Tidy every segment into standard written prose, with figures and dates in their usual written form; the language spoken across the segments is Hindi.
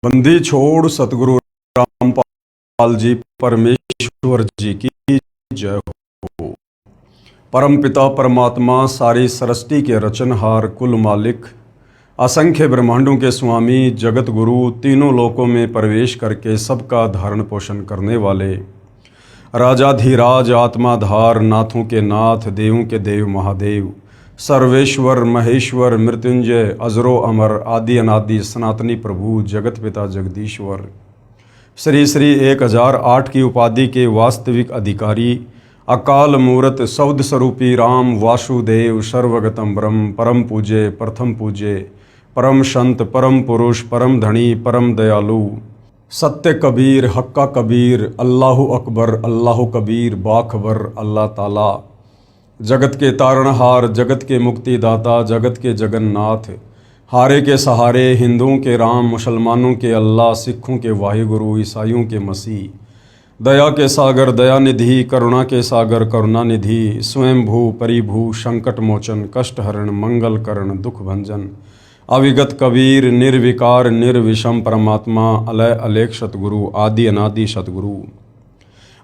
बंदी छोड़ सतगुरु रामपाल जी परमेश्वर जी की जय हो। परम पिता परमात्मा सारी सृष्टि के रचनहार कुल मालिक असंख्य ब्रह्मांडों के स्वामी जगत गुरु तीनों लोकों में प्रवेश करके सबका धारण पोषण करने वाले राजाधिराज आत्माधार नाथों के नाथ देवों के देव महादेव सर्वेश्वर महेश्वर मृत्युंजय अजरो अमर आदि अनादि सनातनी प्रभु जगत पिता जगदीश्वर श्री श्री 1008 की उपाधि के वास्तविक अधिकारी अकाल मूरत सौद स्वरूपी राम वासुदेव सर्वगतम ब्रह्म परम पूज्य प्रथम पूज्य परम संत परम पुरुष परम धनी परम दयालु सत्य कबीर हक्का कबीर अल्लाहु अकबर अल्लाहु कबीर बाखबर अल्लाह ताला जगत के तारणहार जगत के मुक्तिदाता जगत के जगन्नाथ हारे के सहारे हिंदुओं के राम मुसलमानों के अल्लाह सिखों के वाहिगुरु ईसाइयों के मसीह दया के सागर दयानिधि करुणा के सागर करुणानिधि स्वयंभू परिभू संकट मोचन कष्ट हरण मंगल करण दुख भंजन अविगत कबीर निर्विकार निर्विषम परमात्मा अलय अलेख सतगुरु आदि अनादि सतगुरु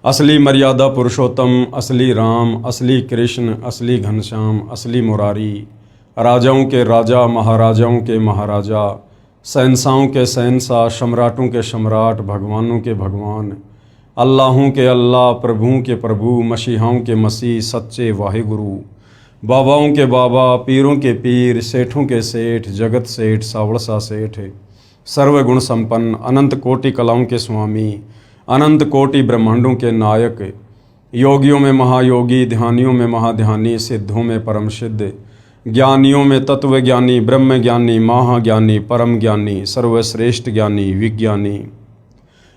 असली मर्यादा पुरुषोत्तम असली राम असली कृष्ण असली घनश्याम असली मुरारी राजाओं के राजा महाराजाओं के महाराजा शहंशाहों के शहंशाह सम्राटों के सम्राट भगवानों के भगवान अल्लाहों के अल्लाह प्रभुओं के प्रभु मसीहाओं के मसीह सच्चे वाहिगुरु बाबाओं के बाबा पीरों के पीर सेठों के सेठ जगत सेठ सावड़सा सेठ सर्वगुण संपन्न अनंत कोटि कलाओं के स्वामी अनंत कोटि ब्रह्मांडों के नायक योगियों में महायोगी ध्यानियों में महाध्यानी सिद्धों में परम सिद्ध ज्ञानियों में तत्व ज्ञानी ब्रह्म ज्ञानी महाज्ञानी परम ज्ञानी सर्वश्रेष्ठ ज्ञानी विज्ञानी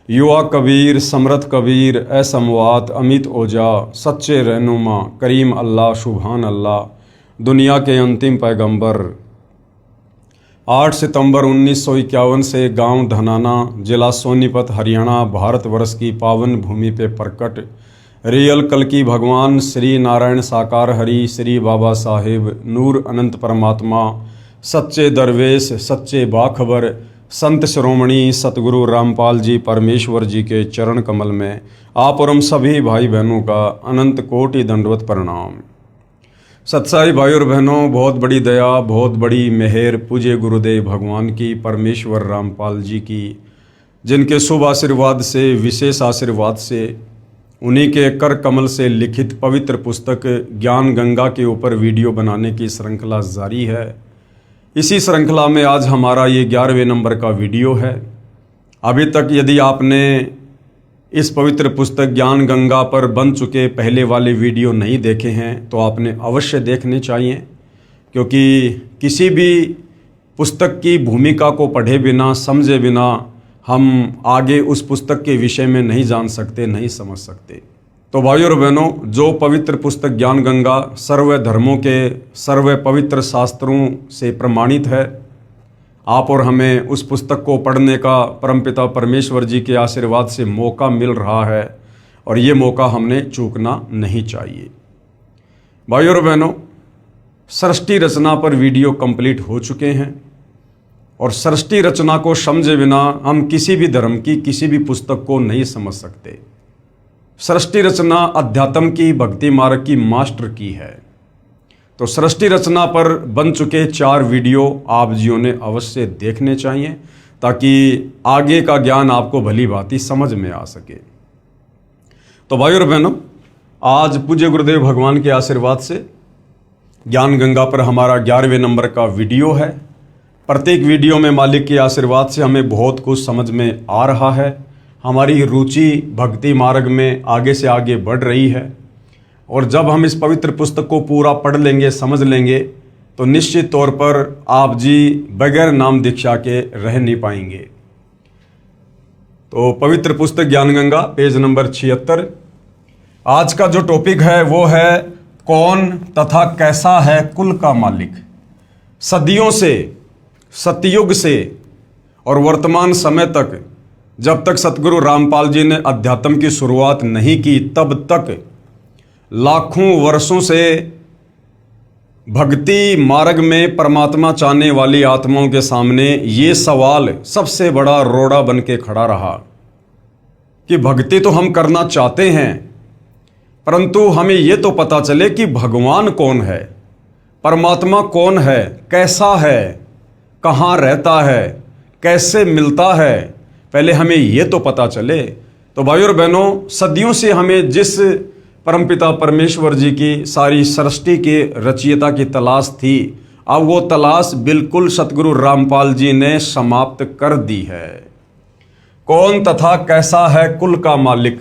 युवा कबीर समर्थ कबीर असमवात अमित ओजा सच्चे रहनुमा करीम अल्लाह सुभान अल्लाह दुनिया के अंतिम पैगंबर 8 सितंबर 1951 से गांव धनाना जिला सोनीपत हरियाणा भारतवर्ष की पावन भूमि पे प्रकट रियल कल की भगवान श्री नारायण साकार हरि श्री बाबा साहेब नूर अनंत परमात्मा सच्चे दरवेश सच्चे बाखबर संत श्रोमणी सतगुरु रामपाल जी परमेश्वर जी के चरण कमल में आप और हम सभी भाई बहनों का अनंत कोटि दंडवत प्रणाम। सत्साई भाई और बहनों, बहुत बड़ी दया बहुत बड़ी मेहर पूज्य गुरुदेव भगवान की परमेश्वर रामपाल जी की, जिनके शुभ आशीर्वाद से विशेष आशीर्वाद से उन्हीं के कर कमल से लिखित पवित्र पुस्तक ज्ञान गंगा के ऊपर वीडियो बनाने की श्रृंखला जारी है। इसी श्रृंखला में आज हमारा ये 11वें नंबर का वीडियो है। अभी तक यदि आपने इस पवित्र पुस्तक ज्ञान गंगा पर बन चुके पहले वाले वीडियो नहीं देखे हैं तो आपने अवश्य देखने चाहिए, क्योंकि किसी भी पुस्तक की भूमिका को पढ़े बिना समझे बिना हम आगे उस पुस्तक के विषय में नहीं जान सकते नहीं समझ सकते। तो भाइयों और बहनों, जो पवित्र पुस्तक ज्ञान गंगा सर्व धर्मों के सर्व पवित्र शास्त्रों से प्रमाणित है, आप और हमें उस पुस्तक को पढ़ने का परमपिता परमेश्वर जी के आशीर्वाद से मौका मिल रहा है और ये मौका हमने चूकना नहीं चाहिए। भाइयों और बहनों, सृष्टि रचना पर वीडियो कंप्लीट हो चुके हैं और सृष्टि रचना को समझे बिना हम किसी भी धर्म की किसी भी पुस्तक को नहीं समझ सकते। सृष्टि रचना अध्यात्म की भक्ति मार्ग की मास्टर की है। तो सृष्टि रचना पर बन चुके 4 वीडियो आप जियों ने अवश्य देखने चाहिए, ताकि आगे का ज्ञान आपको भली भांति समझ में आ सके। तो भाइयों और बहनों, आज पूज्य गुरुदेव भगवान के आशीर्वाद से ज्ञान गंगा पर हमारा 11वें नंबर का वीडियो है। प्रत्येक वीडियो में मालिक के आशीर्वाद से हमें बहुत कुछ समझ में आ रहा है। हमारी रुचि भक्ति मार्ग में आगे से आगे बढ़ रही है और जब हम इस पवित्र पुस्तक को पूरा पढ़ लेंगे समझ लेंगे तो निश्चित तौर पर आप जी बगैर नाम दीक्षा के रह नहीं पाएंगे। तो पवित्र पुस्तक ज्ञान गंगा पेज नंबर 76। आज का जो टॉपिक है वो है कौन तथा कैसा है कुल का मालिक। सदियों से सतयुग से और वर्तमान समय तक, जब तक सतगुरु रामपाल जी ने अध्यात्म की शुरुआत नहीं की तब तक लाखों वर्षों से भक्ति मार्ग में परमात्मा चाहने वाली आत्माओं के सामने ये सवाल सबसे बड़ा रोड़ा बन के खड़ा रहा कि भक्ति तो हम करना चाहते हैं, परंतु हमें ये तो पता चले कि भगवान कौन है, परमात्मा कौन है, कैसा है, कहाँ रहता है, कैसे मिलता है, पहले हमें ये तो पता चले। तो भाइयों और बहनों, सदियों से हमें जिस परमपिता परमेश्वर जी की सारी सृष्टि के रचयिता की तलाश थी, अब वो तलाश बिल्कुल सतगुरु रामपाल जी ने समाप्त कर दी है। कौन तथा कैसा है कुल का मालिक?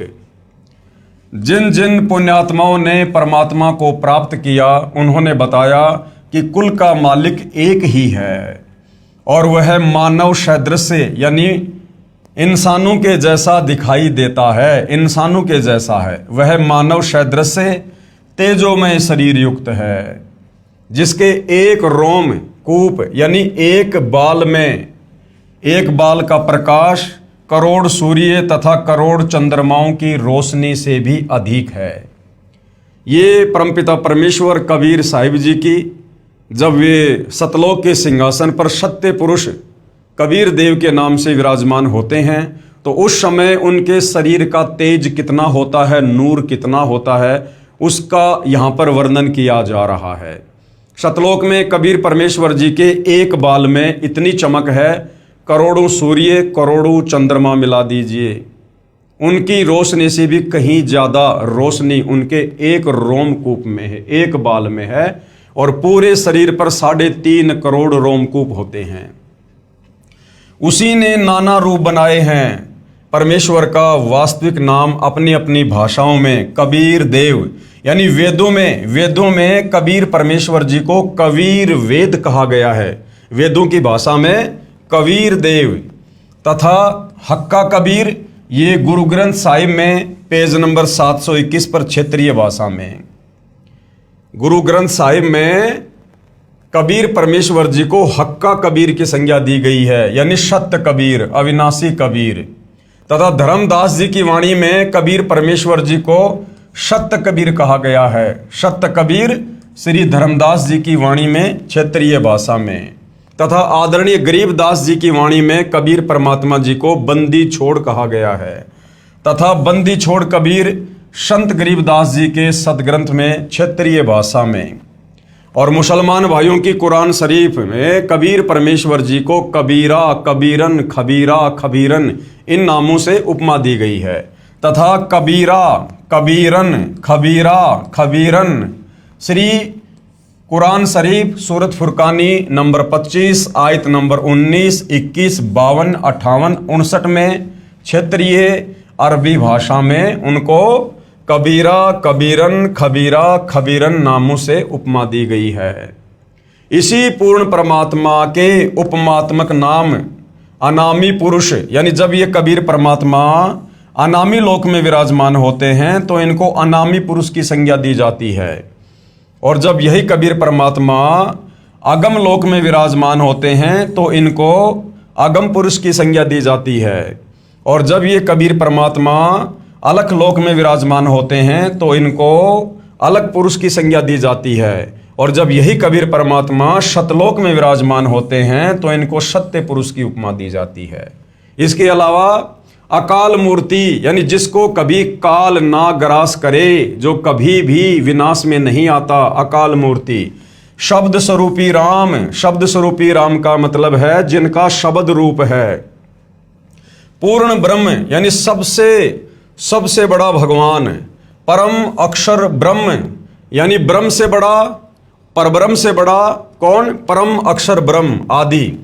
जिन जिन पुण्यात्माओं ने परमात्मा को प्राप्त किया, उन्होंने बताया कि कुल का मालिक एक ही है और वह मानव सदृश यानी इंसानों के जैसा दिखाई देता है, इंसानों के जैसा है। वह मानव सदृश तेजोमय शरीर युक्त है, जिसके एक रोम कूप यानी एक बाल में एक बाल का प्रकाश करोड़ सूर्य तथा करोड़ चंद्रमाओं की रोशनी से भी अधिक है। ये परमपिता परमेश्वर कबीर साहिब जी की जब वे सतलोक के सिंहासन पर सत्य पुरुष कबीर देव के नाम से विराजमान होते हैं, तो उस समय उनके शरीर का तेज कितना होता है, नूर कितना होता है, उसका यहाँ पर वर्णन किया जा रहा है। सतलोक में कबीर परमेश्वर जी के एक बाल में इतनी चमक है, करोड़ों सूर्य करोड़ों चंद्रमा मिला दीजिए, उनकी रोशनी से भी कहीं ज़्यादा रोशनी उनके एक रोमकूप में है, एक बाल में है, और पूरे शरीर पर 3.5 करोड़ रोमकूप होते हैं। उसी ने नाना रूप बनाए हैं। परमेश्वर का वास्तविक नाम अपनी अपनी भाषाओं में कबीर देव यानी वेदों में कबीर परमेश्वर जी को कबीर वेद कहा गया है, वेदों की भाषा में कबीर देव। तथा हक्का कबीर ये गुरु ग्रंथ साहिब में पेज नंबर 721 पर क्षेत्रीय भाषा में गुरु ग्रंथ साहिब में कबीर परमेश्वर जी को हक्का कबीर की संज्ञा दी गई है, यानी सत्य कबीर, अविनाशी कबीर। तथा धर्मदास जी की वाणी में कबीर परमेश्वर जी को सत्य कबीर कहा गया है, सत्य कबीर श्री धर्मदास जी की वाणी में क्षेत्रीय भाषा में। तथा आदरणीय गरीबदास जी की वाणी में कबीर परमात्मा जी को बंदी छोड़ कहा गया है। तथा बंदी छोड़ कबीर संत गरीबदास जी के सदग्रंथ में क्षेत्रीय भाषा में। और मुसलमान भाइयों की कुरान शरीफ में कबीर परमेश्वर जी को कबीरा, कबीरन, खबीरा, खबीरन इन नामों से उपमा दी गई है। तथा कबीरा, कबीरन, खबीरा, खबीरन श्री कुरान शरीफ सूरत फुरकानी नंबर 25 आयत नंबर 19, 21, 52, 58, 59 में क्षेत्रीय अरबी भाषा में उनको कबीरा, कबीरन, खबीरा, खबीरन नामों से उपमा दी गई है। इसी पूर्ण परमात्मा के उपमात्मक नाम अनामी पुरुष, यानी जब ये कबीर परमात्मा अनामी लोक में विराजमान होते हैं तो इनको अनामी पुरुष की संज्ञा दी जाती है। और जब यही कबीर परमात्मा अगम लोक में विराजमान होते हैं तो इनको अगम पुरुष की संज्ञा दी जाती है। और जब ये कबीर परमात्मा अलख लोक में विराजमान होते हैं तो इनको अलग पुरुष की संज्ञा दी जाती है। और जब यही कबीर परमात्मा सतलोक में विराजमान होते हैं तो इनको सत्य पुरुष की उपमा दी जाती है। इसके अलावा अकाल मूर्ति, यानी जिसको कभी काल ना ग्रास करे, जो कभी भी विनाश में नहीं आता, अकाल मूर्ति। शब्द स्वरूपी राम, शब्द स्वरूपी राम का मतलब है जिनका शब्द रूप है। पूर्ण ब्रह्म, यानी सबसे बड़ा भगवान। परम अक्षर ब्रह्म, यानी ब्रह्म से बड़ा, परब्रह्म से बड़ा कौन? परम अक्षर ब्रह्म आदि।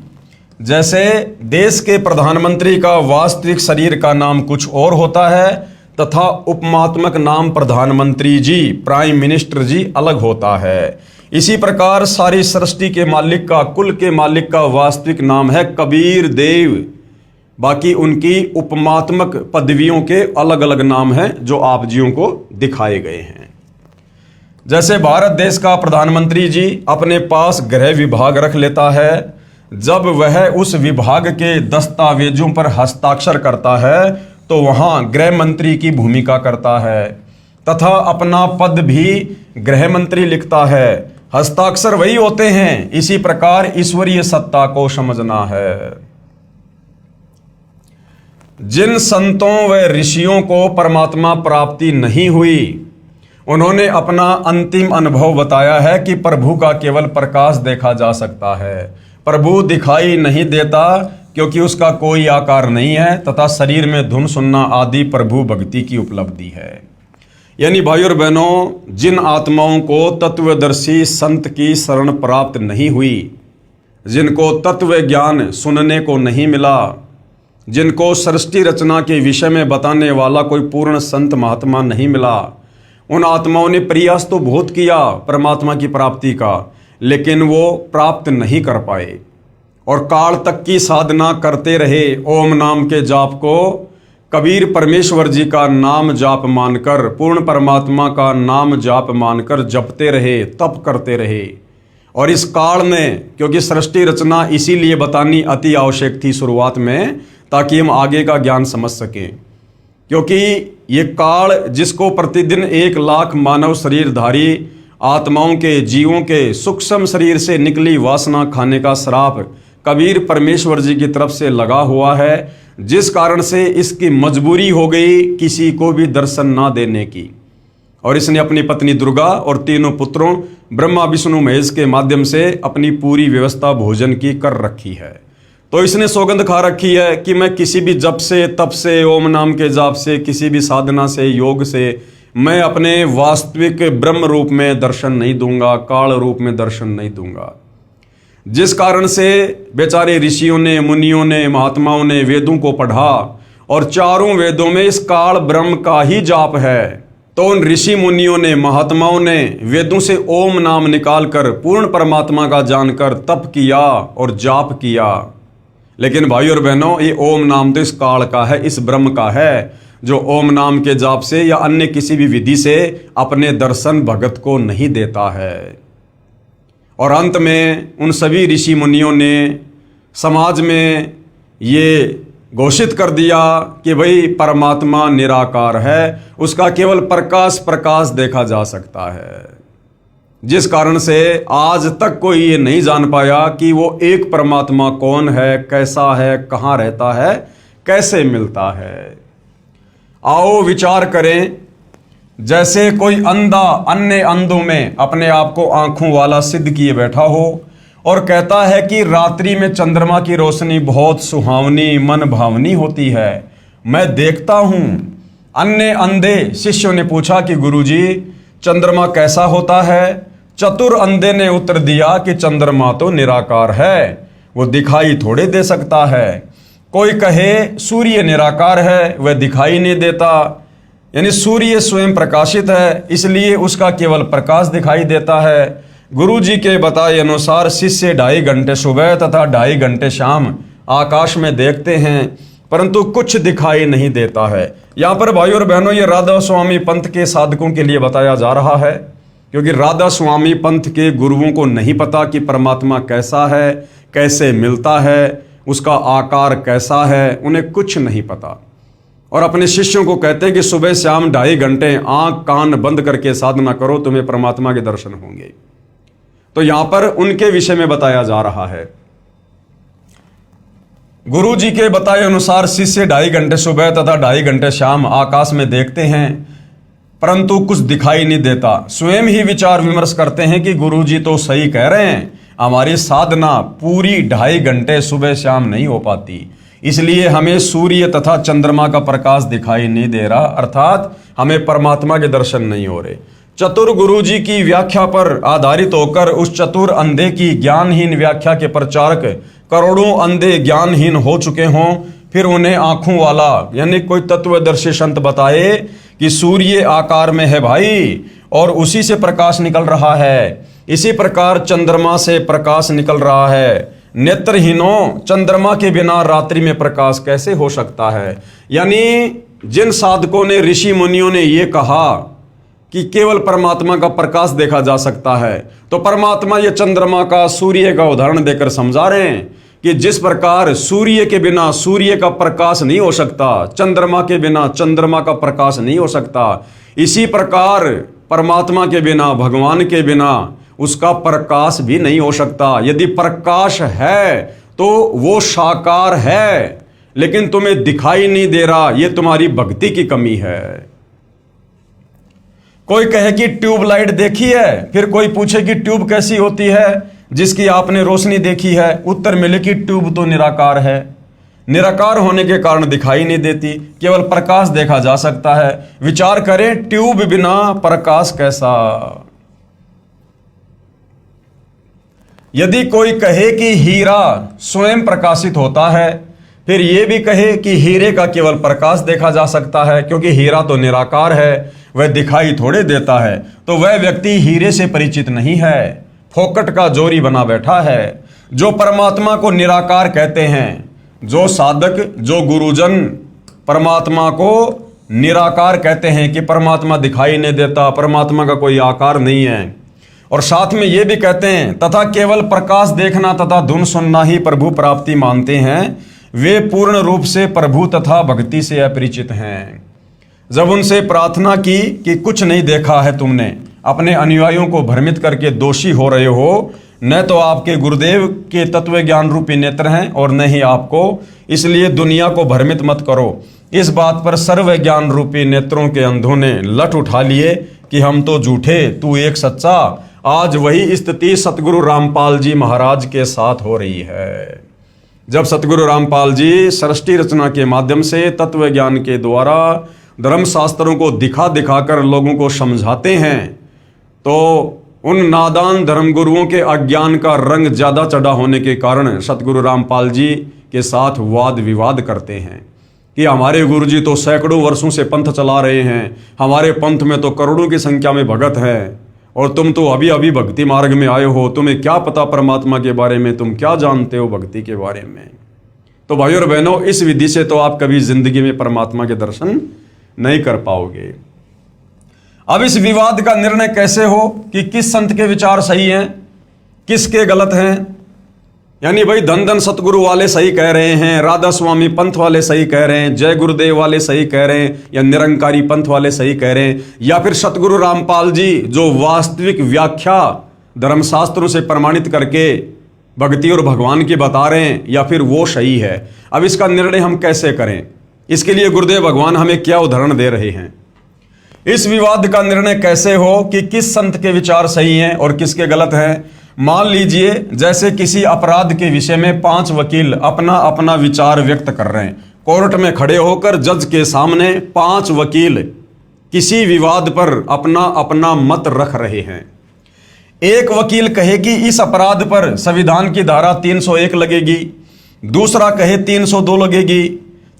जैसे देश के प्रधानमंत्री का वास्तविक शरीर का नाम कुछ और होता है तथा उपमात्मक नाम प्रधानमंत्री जी, प्राइम मिनिस्टर जी अलग होता है। इसी प्रकार सारी सृष्टि के मालिक का, कुल के मालिक का वास्तविक नाम है कबीर देव। बाकी उनकी उपमात्मक पदवियों के अलग अलग नाम हैं जो आप जियों को दिखाए गए हैं। जैसे भारत देश का प्रधानमंत्री जी अपने पास गृह विभाग रख लेता है, जब वह उस विभाग के दस्तावेजों पर हस्ताक्षर करता है तो वहां गृह मंत्री की भूमिका करता है। तथा अपना पद भी गृह मंत्री लिखता है। हस्ताक्षर वही होते हैं। इसी प्रकार ईश्वरीय सत्ता को समझना है। जिन संतों व ऋषियों को परमात्मा प्राप्ति नहीं हुई, उन्होंने अपना अंतिम अनुभव बताया है कि प्रभु का केवल प्रकाश देखा जा सकता है। प्रभु दिखाई नहीं देता क्योंकि उसका कोई आकार नहीं है तथा शरीर में धुन सुनना आदि प्रभु भक्ति की उपलब्धि है। यानी भाइयों और बहनों, जिन आत्माओं को तत्वदर्शी संत की शरण प्राप्त नहीं हुई, जिनको तत्व ज्ञान सुनने को नहीं मिला, जिनको सृष्टि रचना के विषय में बताने वाला कोई पूर्ण संत महात्मा नहीं मिला, उन आत्माओं ने प्रयास तो बहुत किया परमात्मा की प्राप्ति का, लेकिन वो प्राप्त नहीं कर पाए और काल तक की साधना करते रहे। ओम नाम के जाप को कबीर परमेश्वर जी का नाम जाप मानकर, पूर्ण परमात्मा का नाम जाप मानकर जपते रहे, तप करते रहे। और इस काल में, क्योंकि सृष्टि रचना इसीलिए बतानी अति आवश्यक थी शुरुआत में, ताकि हम आगे का ज्ञान समझ सकें। क्योंकि ये काल जिसको प्रतिदिन 1 लाख मानव शरीरधारी आत्माओं के, जीवों के सूक्ष्म शरीर से निकली वासना खाने का श्राप कबीर परमेश्वर जी की तरफ से लगा हुआ है, जिस कारण से इसकी मजबूरी हो गई किसी को भी दर्शन ना देने की। और इसने अपनी पत्नी दुर्गा और तीनों पुत्रों ब्रह्मा विष्णु महेश के माध्यम से अपनी पूरी व्यवस्था भोजन की कर रखी है। तो इसने सौगंध खा रखी है कि मैं किसी भी जप से, तप से, ओम नाम के जाप से, किसी भी साधना से, योग से मैं अपने वास्तविक ब्रह्म रूप में दर्शन नहीं दूंगा, काल रूप में दर्शन नहीं दूंगा। जिस कारण से बेचारे ऋषियों ने, मुनियों ने, महात्माओं ने वेदों को पढ़ा और चारों वेदों में इस काल ब्रह्म का ही जाप है। तो उन ऋषि मुनियों ने, महात्माओं ने वेदों से ओम नाम निकालकर पूर्ण परमात्मा का जानकर तप किया और जाप किया। लेकिन भाइयों और बहनों, ये ओम नाम तो इस काल का है, इस ब्रह्म का है, जो ओम नाम के जाप से या अन्य किसी भी विधि से अपने दर्शन भगत को नहीं देता है। और अंत में उन सभी ऋषि मुनियों ने समाज में ये घोषित कर दिया कि भाई परमात्मा निराकार है, उसका केवल प्रकाश देखा जा सकता है। जिस कारण से आज तक कोई ये नहीं जान पाया कि वो एक परमात्मा कौन है, कैसा है, कहाँ रहता है, कैसे मिलता है। आओ विचार करें, जैसे कोई अंधा अन्य अंधों में अपने आप को आंखों वाला सिद्ध किए बैठा हो और कहता है कि रात्रि में चंद्रमा की रोशनी बहुत सुहावनी, मन भावनी होती है, मैं देखता हूं। अन्य अंधे शिष्यों ने पूछा कि गुरुजी चंद्रमा कैसा होता है? चतुर अंधे ने उत्तर दिया कि चंद्रमा तो निराकार है, वो दिखाई थोड़े दे सकता है। कोई कहे सूर्य निराकार है, वह दिखाई नहीं देता, यानी सूर्य स्वयं प्रकाशित है, इसलिए उसका केवल प्रकाश दिखाई देता है। गुरु जी के बताए अनुसार शिष्य 2.5 घंटे सुबह तथा 2.5 घंटे शाम आकाश में देखते हैं, परंतु कुछ दिखाई नहीं देता है। यहाँ पर भाइयों और बहनों, ये राधा स्वामी पंथ के साधकों के लिए बताया जा रहा है, क्योंकि राधा स्वामी पंथ के गुरुओं को नहीं पता कि परमात्मा कैसा है, कैसे मिलता है, उसका आकार कैसा है, उन्हें कुछ नहीं पता। और अपने शिष्यों को कहते हैं कि सुबह शाम 2.5 घंटे आंख कान बंद करके साधना करो, तुम्हें परमात्मा के दर्शन होंगे। तो यहां पर उनके विषय में बताया जा रहा है। गुरु जी के बताए अनुसार शिष्य 2.5 घंटे सुबह तथा 2.5 घंटे शाम आकाश में देखते हैं, परंतु कुछ दिखाई नहीं देता। स्वयं ही विचार विमर्श करते हैं कि गुरु जी तो सही कह रहे हैं, हमारी साधना पूरी 2.5 घंटे सुबह शाम नहीं हो पाती, इसलिए हमें सूर्य तथा चंद्रमा का प्रकाश दिखाई नहीं दे रहा, अर्थात हमें परमात्मा के दर्शन नहीं हो रहे। चतुर गुरु जी की व्याख्या पर आधारित होकर उस चतुर अंधे की ज्ञानहीन व्याख्या के प्रचारक करोड़ों अंधे ज्ञानहीन हो चुके हों, फिर उन्हें आंखों वाला यानी कोई तत्वदर्शी संत बताए कि सूर्य आकार में है भाई और उसी से प्रकाश निकल रहा है, इसी प्रकार चंद्रमा से प्रकाश निकल रहा है। नेत्रहीनों, चंद्रमा के बिना रात्रि में प्रकाश कैसे हो सकता है? यानी जिन साधकों ने, ऋषि मुनियों ने ये कहा कि केवल परमात्मा का प्रकाश देखा जा सकता है, तो परमात्मा ये चंद्रमा का, सूर्य का उदाहरण देकर समझा रहे हैं कि जिस प्रकार सूर्य के बिना सूर्य का प्रकाश नहीं हो सकता, चंद्रमा के बिना चंद्रमा का प्रकाश नहीं हो सकता, इसी प्रकार परमात्मा के बिना, भगवान के बिना उसका प्रकाश भी नहीं हो सकता। यदि प्रकाश है तो वो साकार है, लेकिन तुम्हें दिखाई नहीं दे रहा, ये तुम्हारी भक्ति की कमी है। कोई कहे कि ट्यूबलाइट देखी है, फिर कोई पूछे कि ट्यूब कैसी होती है जिसकी आपने रोशनी देखी है, उत्तर मिले कि ट्यूब तो निराकार है। निराकार होने के कारण दिखाई नहीं देती, केवल प्रकाश देखा जा सकता है। विचार करें, ट्यूब बिना प्रकाश कैसा। यदि कोई कहे कि हीरा स्वयं प्रकाशित होता है, फिर यह भी कहे कि हीरे का केवल प्रकाश देखा जा सकता है, क्योंकि हीरा तो निराकार है, वह दिखाई थोड़े देता है, तो वह व्यक्ति हीरे से परिचित नहीं है, फोकट का जोरी बना बैठा है। जो परमात्मा को निराकार कहते हैं, जो साधक, जो गुरुजन परमात्मा को निराकार कहते हैं कि परमात्मा दिखाई नहीं देता, परमात्मा का कोई आकार नहीं है, और साथ में ये भी कहते हैं तथा केवल प्रकाश देखना तथा धुन सुनना ही प्रभु प्राप्ति मानते हैं, वे पूर्ण रूप से प्रभु तथा भक्ति से अपरिचित हैं। जब उनसे प्रार्थना की कि कुछ नहीं देखा है तुमने, अपने अनुयायियों को भ्रमित करके दोषी हो रहे हो, न तो आपके गुरुदेव के तत्व ज्ञान रूपी नेत्र हैं और न ही आपको, इसलिए दुनिया को भ्रमित मत करो। इस बात पर सर्व ज्ञान रूपी नेत्रों के अंधों ने लठ उठा लिए कि हम तो झूठे, तू एक सच्चा। आज वही स्थिति सतगुरु रामपाल जी महाराज के साथ हो रही है। जब सतगुरु रामपाल जी सृष्टि रचना के माध्यम से तत्व ज्ञान के द्वारा धर्म शास्त्रों को दिखा दिखाकर लोगों को समझाते हैं, तो उन नादान धर्मगुरुओं के अज्ञान का रंग ज्यादा चढ़ा होने के कारण सतगुरु रामपाल जी के साथ वाद विवाद करते हैं कि हमारे गुरु जी तो सैकड़ों वर्षों से पंथ चला रहे हैं, हमारे पंथ में तो करोड़ों की संख्या में भगत हैं, और तुम तो अभी अभी भक्ति मार्ग में आए हो, तुम्हें क्या पता परमात्मा के बारे में, तुम क्या जानते हो भक्ति के बारे में। तो भाइयों और बहनों, इस विधि से तो आप कभी जिंदगी में परमात्मा के दर्शन नहीं कर पाओगे। अब इस विवाद का निर्णय कैसे हो कि किस संत के विचार सही हैं, किसके गलत हैं। यानी भाई धन धन सतगुरु वाले सही कह रहे हैं, राधा स्वामी पंथ वाले सही कह रहे हैं, जय गुरुदेव वाले सही कह रहे हैं, या निरंकारी पंथ वाले सही कह रहे हैं, या फिर सतगुरु रामपाल जी जो वास्तविक व्याख्या धर्मशास्त्रों से प्रमाणित करके भक्ति और भगवान की बता रहे हैं, या फिर वो सही है। अब इसका निर्णय हम कैसे करें, इसके लिए गुरुदेव भगवान हमें क्या उदाहरण दे रहे हैं। इस विवाद का निर्णय कैसे हो कि किस संत के विचार सही हैं और किसके गलत हैं। मान लीजिए जैसे किसी अपराध के विषय में 5 वकील अपना अपना विचार व्यक्त कर रहे हैं, कोर्ट में खड़े होकर जज के सामने 5 वकील किसी विवाद पर अपना अपना मत रख रहे हैं। एक वकील कहे कि इस अपराध पर संविधान की धारा 301 लगेगी, दूसरा कहे 302 लगेगी,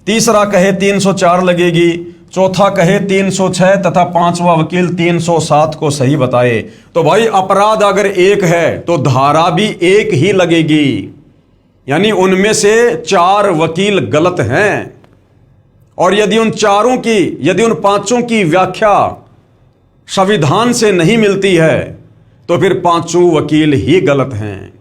तीसरा कहे 304 लगेगी, चौथा कहे 306 तथा 5वां वकील 307 को सही बताए। तो भाई अपराध अगर एक है तो धारा भी एक ही लगेगी, यानी उनमें से 4 वकील गलत हैं। और यदि उन 5 की व्याख्या संविधान से नहीं मिलती है तो फिर 5 वकील ही गलत हैं।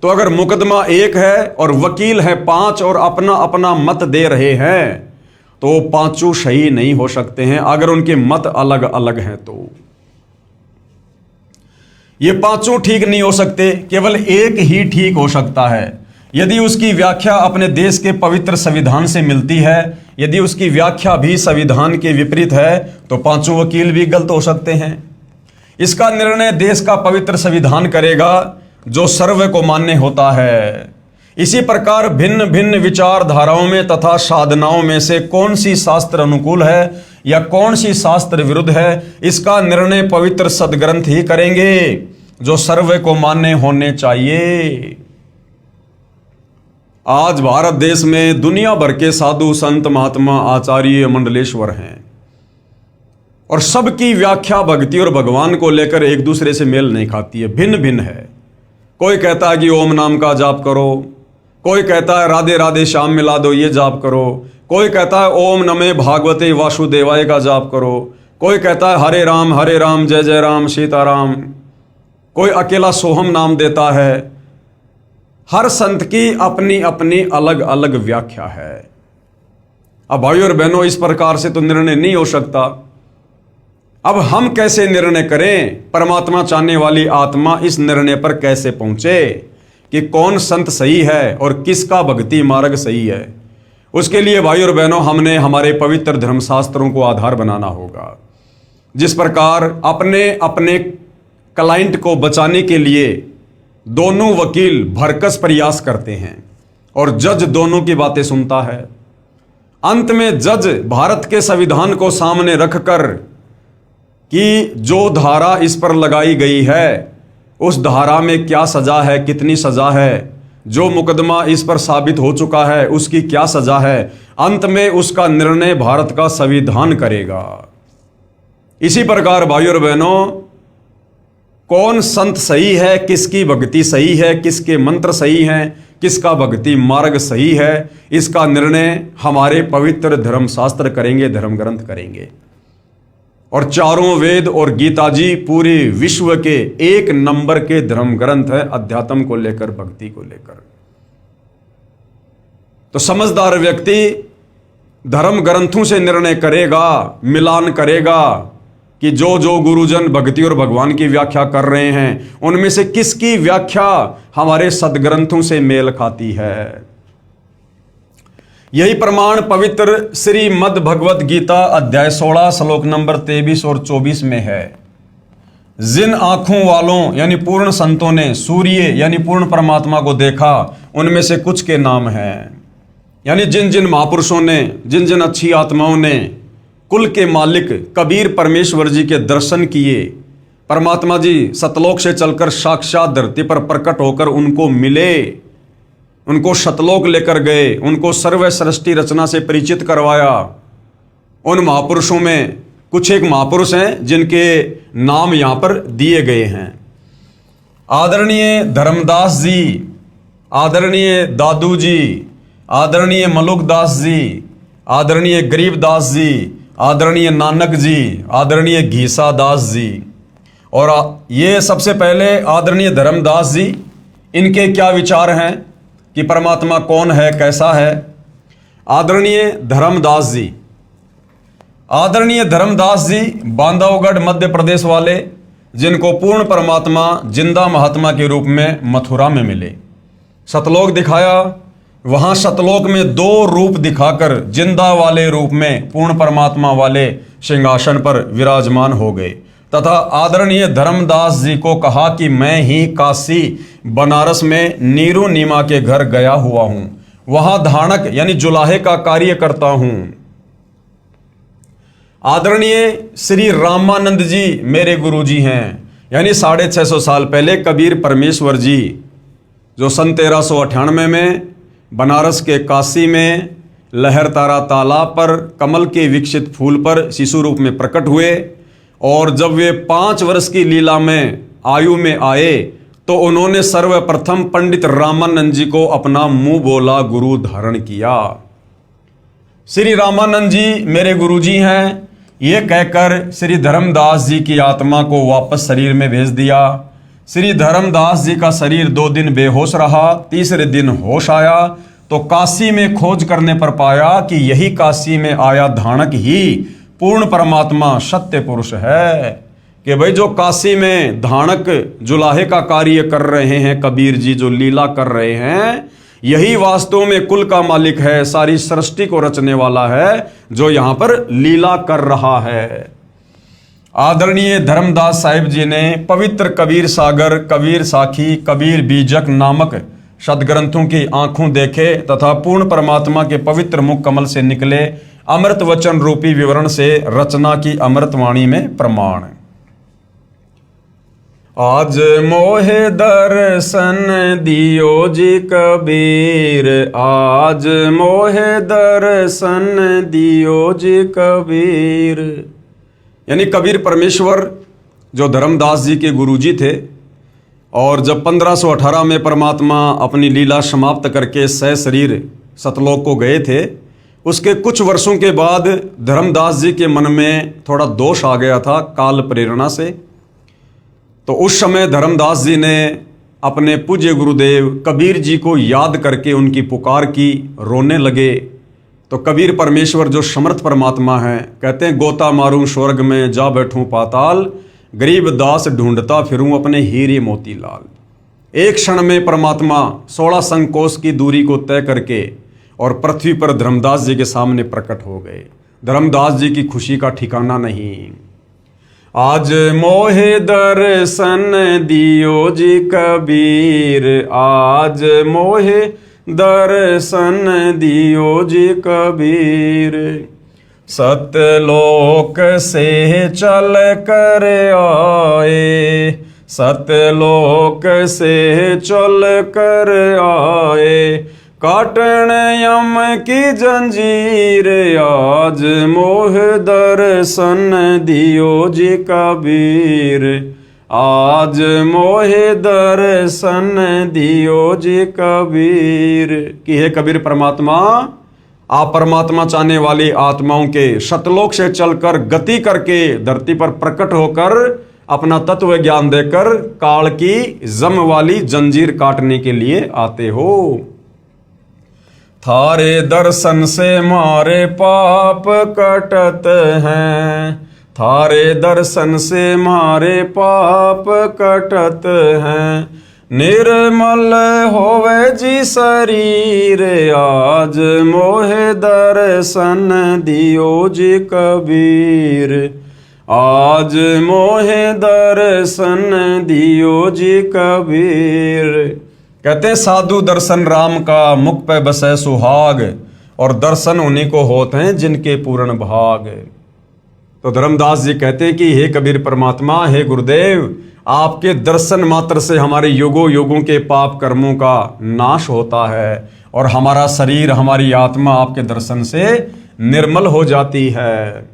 तो अगर मुकदमा एक है और वकील है 5 और अपना अपना मत दे रहे हैं, तो 5 सही नहीं हो सकते हैं अगर उनके मत अलग अलग हैं। तो ये 5 ठीक नहीं हो सकते, केवल एक ही ठीक हो सकता है। यदि उसकी व्याख्या अपने देश के पवित्र संविधान से मिलती है, यदि उसकी व्याख्या भी संविधान के विपरीत है, तो 5 वकील भी गलत हो सकते हैं। इसका निर्णय देश का पवित्र संविधान करेगा जो सर्व को मान्य होता है। इसी प्रकार भिन्न भिन्न विचारधाराओं में तथा साधनाओं में से कौन सी शास्त्र अनुकूल है या कौन सी शास्त्र विरुद्ध है, इसका निर्णय पवित्र सदग्रंथ ही करेंगे जो सर्व को मान्य होने चाहिए। आज भारत देश में दुनिया भर के साधु संत महात्मा आचार्य मंडलेश्वर हैं, और सबकी व्याख्या भक्ति और भगवान को लेकर एक दूसरे से मेल नहीं खाती है, भिन्न भिन्न है। कोई कहता है कि ओम नाम का जाप करो, कोई कहता है राधे राधे श्याम मिला दो ये जाप करो, कोई कहता है ओम नमे भागवते वासुदेवाय का जाप करो, कोई कहता है हरे राम जय जय राम सीताराम, कोई अकेला सोहम नाम देता है। हर संत की अपनी अपनी अलग अलग व्याख्या है। अब भाइयों और बहनों, इस प्रकार से तो निर्णय नहीं हो सकता। अब हम कैसे निर्णय करें, परमात्मा चाहने वाली आत्मा इस निर्णय पर कैसे पहुंचे कि कौन संत सही है और किसका भक्ति मार्ग सही है। उसके लिए भाई और बहनों, हमने हमारे पवित्र धर्मशास्त्रों को आधार बनाना होगा। जिस प्रकार अपने अपने क्लाइंट को बचाने के लिए दोनों वकील भरकस प्रयास करते हैं और जज दोनों की बातें सुनता है, अंत में जज भारत के संविधान को सामने रखकर कि जो धारा इस पर लगाई गई है उस धारा में क्या सजा है, कितनी सजा है, जो मुकदमा इस पर साबित हो चुका है उसकी क्या सजा है, अंत में उसका निर्णय भारत का संविधान करेगा। इसी प्रकार भाई और बहनों, कौन संत सही है, किसकी भक्ति सही है, किसके मंत्र सही हैं, किसका भक्ति मार्ग सही है, इसका निर्णय हमारे पवित्र धर्मशास्त्र करेंगे, धर्म ग्रंथ करेंगे। और चारों वेद और गीता जी पूरे विश्व के एक नंबर के धर्म ग्रंथ है, अध्यात्म को लेकर, भक्ति को लेकर। तो समझदार व्यक्ति धर्म ग्रंथों से निर्णय करेगा, मिलान करेगा कि जो जो गुरुजन भक्ति और भगवान की व्याख्या कर रहे हैं उनमें से किसकी व्याख्या हमारे सदग्रंथों से मेल खाती है। यही प्रमाण पवित्र श्रीमद् भगवत गीता अध्याय 16 श्लोक नंबर 23 और 24 में है। जिन आंखों वालों यानी पूर्ण संतों ने सूर्य यानी पूर्ण परमात्मा को देखा उनमें से कुछ के नाम हैं। यानी जिन जिन महापुरुषों ने, जिन जिन अच्छी आत्माओं ने कुल के मालिक कबीर परमेश्वर जी के दर्शन किए, परमात्मा जी सतलोक से चलकर साक्षात धरती पर प्रकट होकर उनको मिले, उनको सतलोक लेकर गए, उनको सर्व सृष्टि रचना से परिचित करवाया। उन महापुरुषों में कुछ एक महापुरुष हैं जिनके नाम यहाँ पर दिए गए हैं। आदरणीय धर्मदास जी, आदरणीय दादू जी, आदरणीय मलुकदास जी, आदरणीय गरीबदास जी, आदरणीय नानक जी, आदरणीय घीसा दास जी। और ये सबसे पहले आदरणीय धर्मदास जी, इनके क्या विचार हैं कि परमात्मा कौन है, कैसा है। आदरणीय धर्मदास जी, आदरणीय धर्मदास जी बांधवगढ़ मध्य प्रदेश वाले, जिनको पूर्ण परमात्मा जिंदा महात्मा के रूप में मथुरा में मिले, सतलोक दिखाया, वहां सतलोक में दो रूप दिखाकर जिंदा वाले रूप में पूर्ण परमात्मा वाले सिंहासन पर विराजमान हो गए। तथा आदरणीय धर्मदास जी को कहा कि मैं ही काशी बनारस में नीरू नीमा के घर गया हुआ हूं, वहां धानक यानी जुलाहे का कार्य करता हूं। आदरणीय श्री रामानंद जी मेरे गुरु जी हैं, यानी 650 साल पहले कबीर परमेश्वर जी जो सन 1398 में बनारस के काशी में लहरतारा तालाब पर कमल के विकसित फूल पर शिशु रूप में प्रकट हुए। और जब वे 5 वर्ष की लीला में आयु में आए तो उन्होंने सर्वप्रथम पंडित रामानंद जी को अपना मुंह बोला गुरु धारण किया। श्री रामानंद जी मेरे गुरु जी हैं, ये कहकर श्री धर्मदास जी की आत्मा को वापस शरीर में भेज दिया। श्री धर्मदास जी का शरीर 2 दिन बेहोश रहा, तीसरे दिन होश आया तो काशी में खोज करने पर पाया कि यही काशी में आया धानक ही पूर्ण परमात्मा सत्य पुरुष है। कि भाई जो काशी में धानक जुलाहे का कार्य कर रहे हैं, कबीर जी जो लीला कर रहे हैं, यही वास्तव में कुल का मालिक है, सारी सृष्टि को रचने वाला है, जो यहाँ पर लीला कर रहा है। आदरणीय धर्मदास साहिब जी ने पवित्र कबीर सागर, कबीर साखी, कबीर बीजक नामक सदग्रंथों की आंखों देखे तथा पूर्ण परमात्मा के पवित्र मुख कमल से निकले अमृत वचन रूपी विवरण से रचना की अमृतवाणी में प्रमाण। आज मोहे दर्शन दियो जी कबीर, आज मोहे दर्शन दियो जी कबीर। यानी कबीर परमेश्वर जो धर्मदास जी के गुरुजी थे, और जब 1518 में परमात्मा अपनी लीला समाप्त करके सशरीर सतलोक को गए थे, उसके कुछ वर्षों के बाद धर्मदास जी के मन में थोड़ा दोष आ गया था काल प्रेरणा से। तो उस समय धर्मदास जी ने अपने पूज्य गुरुदेव कबीर जी को याद करके उनकी पुकार की, रोने लगे, तो कबीर परमेश्वर जो समर्थ परमात्मा है, कहते हैं गोता मारूं स्वर्ग में जा बैठूं पाताल, गरीब दास ढूंढता फिरूं अपने हीरे मोती लाल। एक क्षण में परमात्मा 16 संकोश की दूरी को तय करके और पृथ्वी पर धर्मदास जी के सामने प्रकट हो गए। धर्मदास जी की खुशी का ठिकाना नहीं। आज मोहे दर्शन दियो जी कबीर, आज मोहे दर्शन दियो जी कबीर, सतलोक से चल कर आए, सतलोक से चल कर आए, काटन यम की जंजीर, आज मोह दर्शन दियो जी कबीर, आज मोहे दर्शन दियो जी कबीर। कि हे कबीर परमात्मा, आप परमात्मा चाहने वाली आत्माओं के शतलोक से चलकर गति करके धरती पर प्रकट होकर अपना तत्व ज्ञान देकर काल की जम वाली जंजीर काटने के लिए आते हो। थारे दर्शन से मारे पाप कटत हैं, थारे दर्शन से मारे पाप कटत हैं, निर्मल होवे जी शरीर, आज मोहे दर्शन दियो जी कबीर, आज मोहे दर्शन दियो जी कबीर। कहते साधु दर्शन राम का मुख पे बसे सुहाग, और दर्शन उन्हीं को होते हैं जिनके पूर्ण भाग। तो धर्मदास जी कहते हैं कि हे कबीर परमात्मा, हे गुरुदेव, आपके दर्शन मात्र से हमारे युगों युगों के पाप कर्मों का नाश होता है और हमारा शरीर, हमारी आत्मा आपके दर्शन से निर्मल हो जाती है।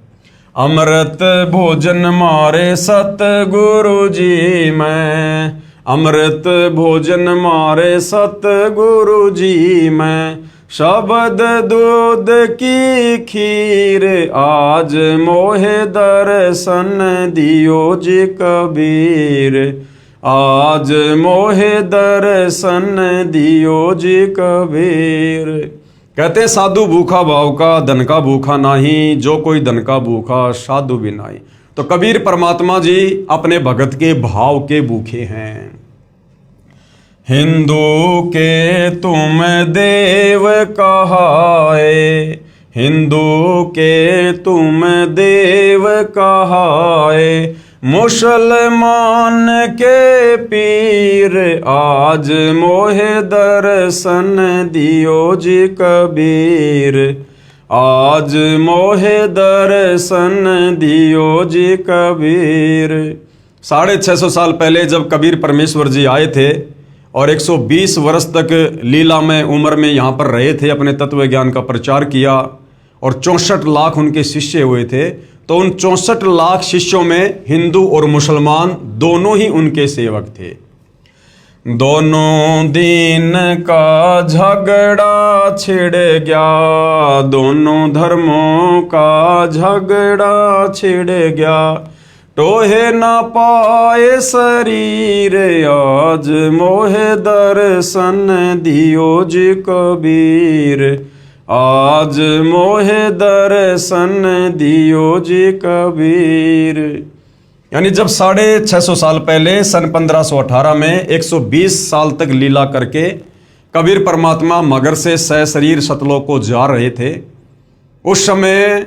अमृत भोजन मारे सतगुरु जी मैं, अमृत भोजन मारे सतगुरु जी मैं, शब्द दूध की खीर, आज मोहे दर्शन दियो जी कबीर, आज मोहे दर्शन दियो जी कबीर। कहते साधु भूखा भाव का, धन का भूखा नाही, जो कोई धन का भूखा साधु भी नाही। तो कबीर परमात्मा जी अपने भगत के भाव के भूखे हैं। हिंदू के तुम देव कहाए, हिंदू के तुम देव कहाए, मुसलमान के पीर, आज मोहे दर्शन दियो जी कबीर, आज मोहे दर्शन दियो जी कबीर। 650 साल पहले जब कबीर परमेश्वर जी आए थे और 120 वर्ष तक लीला में उम्र में यहाँ पर रहे थे, अपने तत्व ज्ञान का प्रचार किया और 64 लाख उनके शिष्य हुए थे। तो उन 64 लाख शिष्यों में हिंदू और मुसलमान दोनों ही उनके सेवक थे। दोनों दिन का झगड़ा छिड़ गया, दोनों धर्मों का झगड़ा छिड़ गया, टोहे ना पाए शरीर, आज मोहे दर्शन दियो जी कबीर, आज मोहे दर्शन दियो जी कबीर। यानी जब 650 साल पहले सन 1518 में 120 साल तक लीला करके कबीर परमात्मा मगर से सशरीर सतलोक को जा रहे थे, उस समय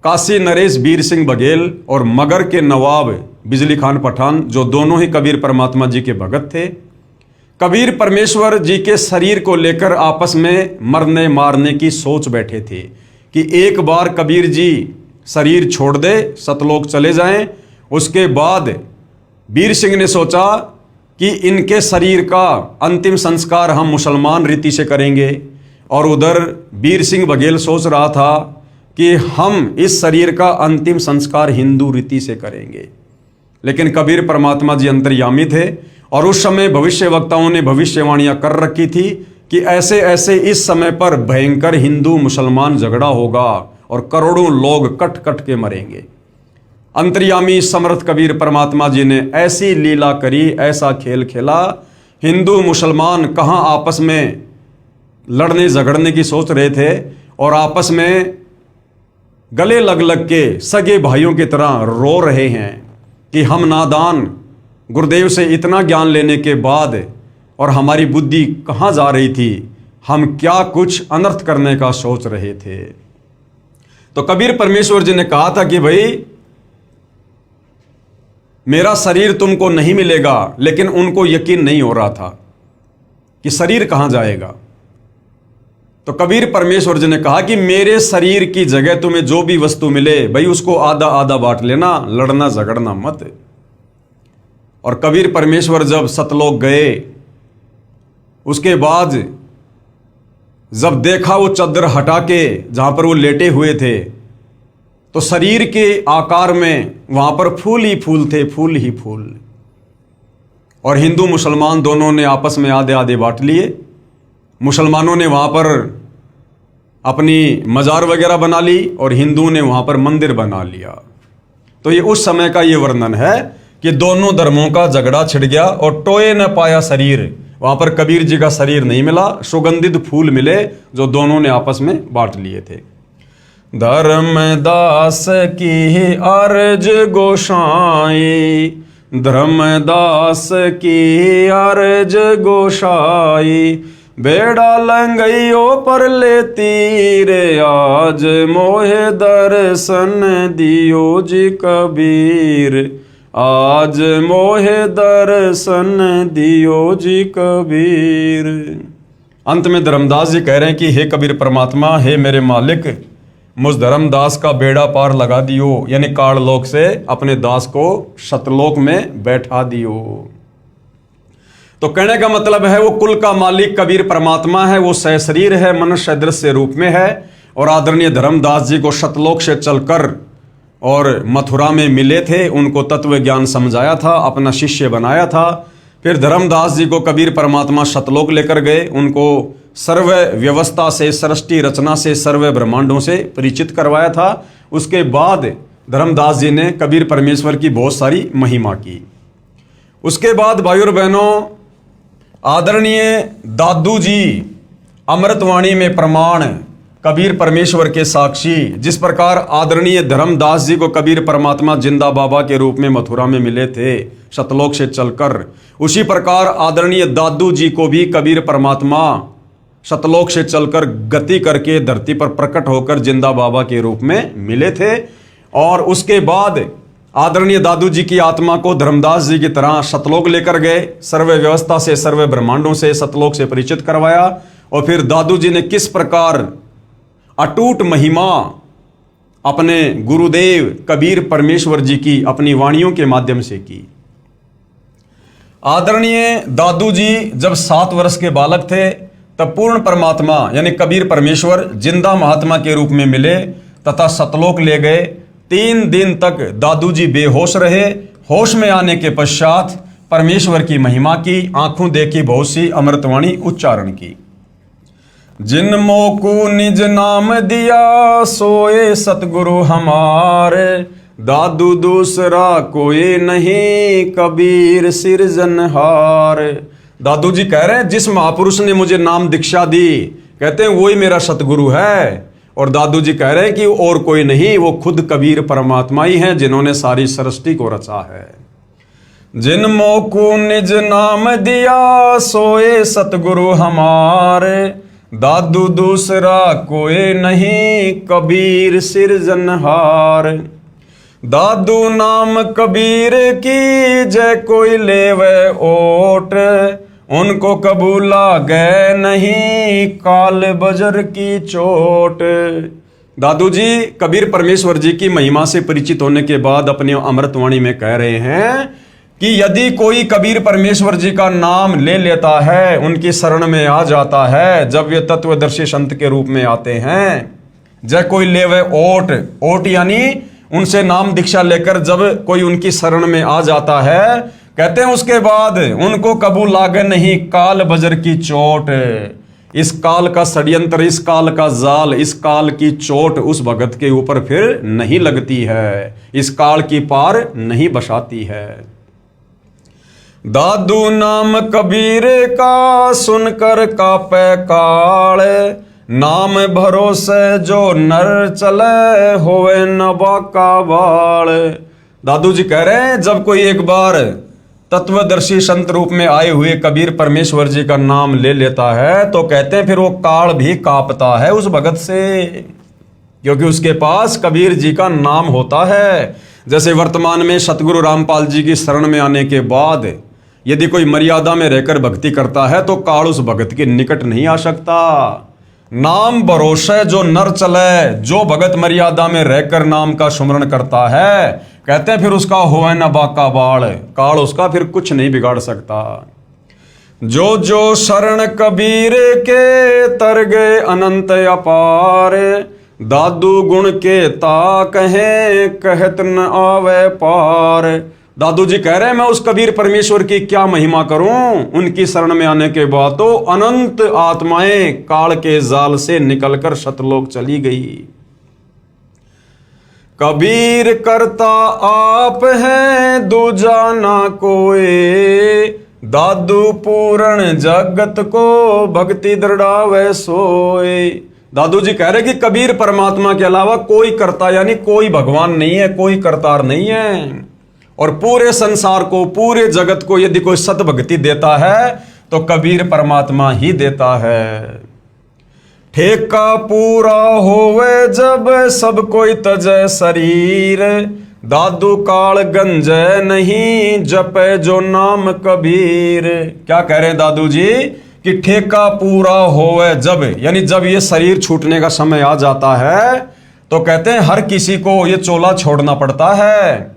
काशी नरेश वीर सिंह बघेल और मगर के नवाब बिजली खान पठान, जो दोनों ही कबीर परमात्मा जी के भगत थे, कबीर परमेश्वर जी के शरीर को लेकर आपस में मरने मारने की सोच बैठे थे कि एक बार कबीर जी शरीर छोड़ दे, सतलोक चले जाएं। उसके बाद वीर सिंह ने सोचा कि इनके शरीर का अंतिम संस्कार हम मुसलमान रीति से करेंगे, और उधर वीर सिंह बघेल सोच रहा था कि हम इस शरीर का अंतिम संस्कार हिंदू रीति से करेंगे। लेकिन कबीर परमात्मा जी अंतर्यामी थे और उस समय भविष्य वक्ताओं ने भविष्यवाणियां कर रखी थी कि ऐसे ऐसे इस समय पर भयंकर हिंदू मुसलमान झगड़ा होगा और करोड़ों लोग कट कट के मरेंगे। अंतर्यामी समर्थ कबीर परमात्मा जी ने ऐसी लीला करी, ऐसा खेल खेला, हिंदू मुसलमान कहाँ आपस में लड़ने झगड़ने की सोच रहे थे और आपस में गले लग लग के सगे भाइयों की तरह रो रहे हैं कि हम नादान गुरुदेव से इतना ज्ञान लेने के बाद और हमारी बुद्धि कहाँ जा रही थी, हम क्या कुछ अनर्थ करने का सोच रहे थे। तो कबीर परमेश्वर जी ने कहा था कि भाई मेरा शरीर तुमको नहीं मिलेगा, लेकिन उनको यकीन नहीं हो रहा था कि शरीर कहाँ जाएगा। तो कबीर परमेश्वर जी ने कहा कि मेरे शरीर की जगह तुम्हें जो भी वस्तु मिले भाई उसको आधा आधा बांट लेना, लड़ना झगड़ना मत। और कबीर परमेश्वर जब सतलोक गए, उसके बाद जब देखा वो चद्दर हटा के जहां पर वो लेटे हुए थे, तो शरीर के आकार में वहां पर फूल ही फूल थे, फूल ही फूल। और हिंदू मुसलमान दोनों ने आपस में आधे आधे बांट लिए। मुसलमानों ने वहां पर अपनी मजार वगैरह बना ली और हिंदुओं ने वहां पर मंदिर बना लिया। तो ये उस समय का ये वर्णन है कि दोनों धर्मों का झगड़ा छिड़ गया और टोए न पाया शरीर। वहां पर कबीर जी का शरीर नहीं मिला, सुगंधित फूल मिले जो दोनों ने आपस में बांट लिए थे। धर्मदास की अर्ज गोसाई, धर्मदास की अर्ज गोसाई, बेड़ा लंगइयो पर लेती रे आज, मोहे दर्शन दियो जी कबीर, आज मोहे दर्शन दियो जी कबीर। अंत में धर्मदास जी कह रहे हैं कि हे कबीर परमात्मा, हे मेरे मालिक, मुझ धर्मदास का बेड़ा पार लगा दियो, यानी काललोक से अपने दास को सतलोक में बैठा दियो। तो कहने का मतलब है वो कुल का मालिक कबीर परमात्मा है, वो सहशरीर है, मनुष्य दृश्य रूप में है। और आदरणीय धर्मदास जी को सतलोक से चलकर और मथुरा में मिले थे, उनको तत्व ज्ञान समझाया था, अपना शिष्य बनाया था। फिर धर्मदास जी को कबीर परमात्मा सतलोक लेकर गए, उनको सर्व व्यवस्था से, सृष्टि रचना से, सर्व ब्रह्मांडों से परिचित करवाया था। उसके बाद धर्मदास जी ने कबीर परमेश्वर की बहुत सारी महिमा की। उसके बाद भाइयों और बहनों, आदरणीय दादू जी अमृतवाणी में प्रमाण, कबीर परमेश्वर के साक्षी, जिस प्रकार आदरणीय धर्मदास जी को कबीर परमात्मा जिंदा बाबा के रूप में मथुरा में मिले थे सतलोक से चलकर, उसी प्रकार आदरणीय दादू जी को भी कबीर परमात्मा सतलोक से चलकर गति करके धरती पर प्रकट होकर जिंदा बाबा के रूप में मिले थे। और उसके बाद आदरणीय दादू जी की आत्मा को धर्मदास जी की तरह सतलोक लेकर गए, सर्व व्यवस्था से, सर्व ब्रह्मांडों से, सतलोक से परिचित करवाया। और फिर दादू जी ने किस प्रकार अटूट महिमा अपने गुरुदेव कबीर परमेश्वर जी की अपनी वाणियों के माध्यम से की। आदरणीय दादू जी जब 7 वर्ष के बालक थे तब पूर्ण परमात्मा यानी कबीर परमेश्वर जिंदा महात्मा के रूप में मिले तथा सतलोक ले गए। 3 दिन तक दादू जी बेहोश रहे। होश में आने के पश्चात परमेश्वर की महिमा की, आंखों देखी बहुत सी अमृतवाणी उच्चारण की। जिन मोकू निज नाम दिया सोए सतगुरु हमारे, दादू दूसरा कोई नहीं कबीर सिरजनहार। दादू जी कह रहे हैं जिस महापुरुष ने मुझे नाम दीक्षा दी, कहते हैं वही मेरा सतगुरु है। और दादू जी कह रहे हैं कि और कोई नहीं, वो खुद कबीर परमात्मा ही हैं जिन्होंने सारी सृष्टि को रचा है। जिन मोकू निज नाम दिया सोए सतगुरु हमारे, दादू दूसरा कोई नहीं कबीर सिरजनहार। दादू नाम कबीर की जय कोई लेवे ओट, उनको कबूला गए नहीं काल बजर की चोट। दादू जी कबीर परमेश्वर जी की महिमा से परिचित होने के बाद अपनी अमृतवाणी में कह रहे हैं कि यदि कोई कबीर परमेश्वर जी का नाम ले लेता है, उनकी शरण में आ जाता है, जब वे तत्वदर्शी संत के रूप में आते हैं, जय कोई लेवे ओट, ओट यानी उनसे नाम दीक्षा लेकर जब कोई उनकी शरण में आ जाता है, कहते हैं उसके बाद उनको कबूल लागे नहीं काल बजर की चोट। इस काल का षड्यंत्र, इस काल का जाल, इस काल की चोट उस भगत के ऊपर फिर नहीं लगती है, इस काल की पार नहीं बसाती है। दादू नाम कबीर का सुनकर कापे काल, नाम भरोसे जो नर चले होवे न बाका बाल। दादू जी कह रहे हैं जब कोई एक बार तत्वदर्शी संत रूप में आए हुए कबीर परमेश्वर जी का नाम ले लेता है तो कहते हैं फिर वो काल भी कांपता है उस भगत से, क्योंकि उसके पास कबीर जी का नाम होता है। जैसे वर्तमान में सतगुरु रामपाल जी की शरण में आने के बाद यदि कोई मर्यादा में रहकर भक्ति करता है तो काल उस भगत के निकट नहीं आ सकता। नाम भरोसे जो नर चले, जो भगत मर्यादा में रहकर नाम का सुमरण करता है, कहते हैं फिर उसका होवे न बाका बाल, काल उसका फिर कुछ नहीं बिगाड़ सकता। जो जो शरण कबीर के तर गए अनंत अपार, दादू गुण के ता कहे कहत न आवे पार। दादू जी कह रहे हैं मैं उस कबीर परमेश्वर की क्या महिमा करूं, उनकी शरण में आने के बाद तो अनंत आत्माएं काल के जाल से निकलकर सतलोक चली गई। कबीर करता आप है दूजा ना कोई, दादू पूर्ण जगत को भक्ति दृढ़ावे सोए। दादू जी कह रहे कि कबीर परमात्मा के अलावा कोई करता यानी कोई भगवान नहीं है, कोई करतार नहीं है। और पूरे संसार को, पूरे जगत को यदि कोई सत भक्ति देता है तो कबीर परमात्मा ही देता है। ठेका पूरा होवे जब सब कोई तजे शरीर, दादू काल गंजे नहीं जपे जो नाम कबीर। क्या कह रहे हैं दादू जी कि ठेका पूरा होवे जब, यानी जब ये शरीर छूटने का समय आ जाता है तो कहते हैं हर किसी को ये चोला छोड़ना पड़ता है।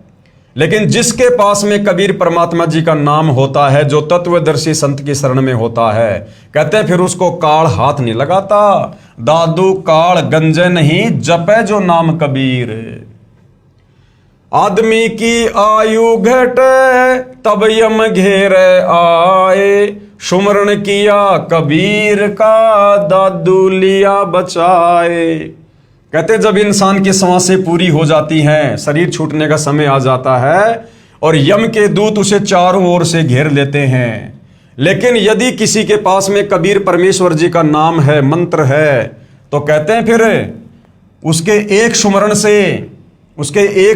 लेकिन जिसके पास में कबीर परमात्मा जी का नाम होता है, जो तत्वदर्शी संत की शरण में होता है, कहते हैं फिर उसको काल हाथ नहीं लगाता। दादू काल गंजे नहीं जपे जो नाम कबीर। आदमी की आयु घटे तब यम घेरे आए, सुमरण किया कबीर का दादू लिया बचाए। कहते जब इंसान की सांसें पूरी हो जाती हैं, शरीर छूटने का समय आ जाता है और यम के दूत उसे चारों ओर से घेर लेते हैं, लेकिन यदि किसी के पास में कबीर परमेश्वर जी का नाम है, मंत्र है, तो कहते हैं फिर उसके एक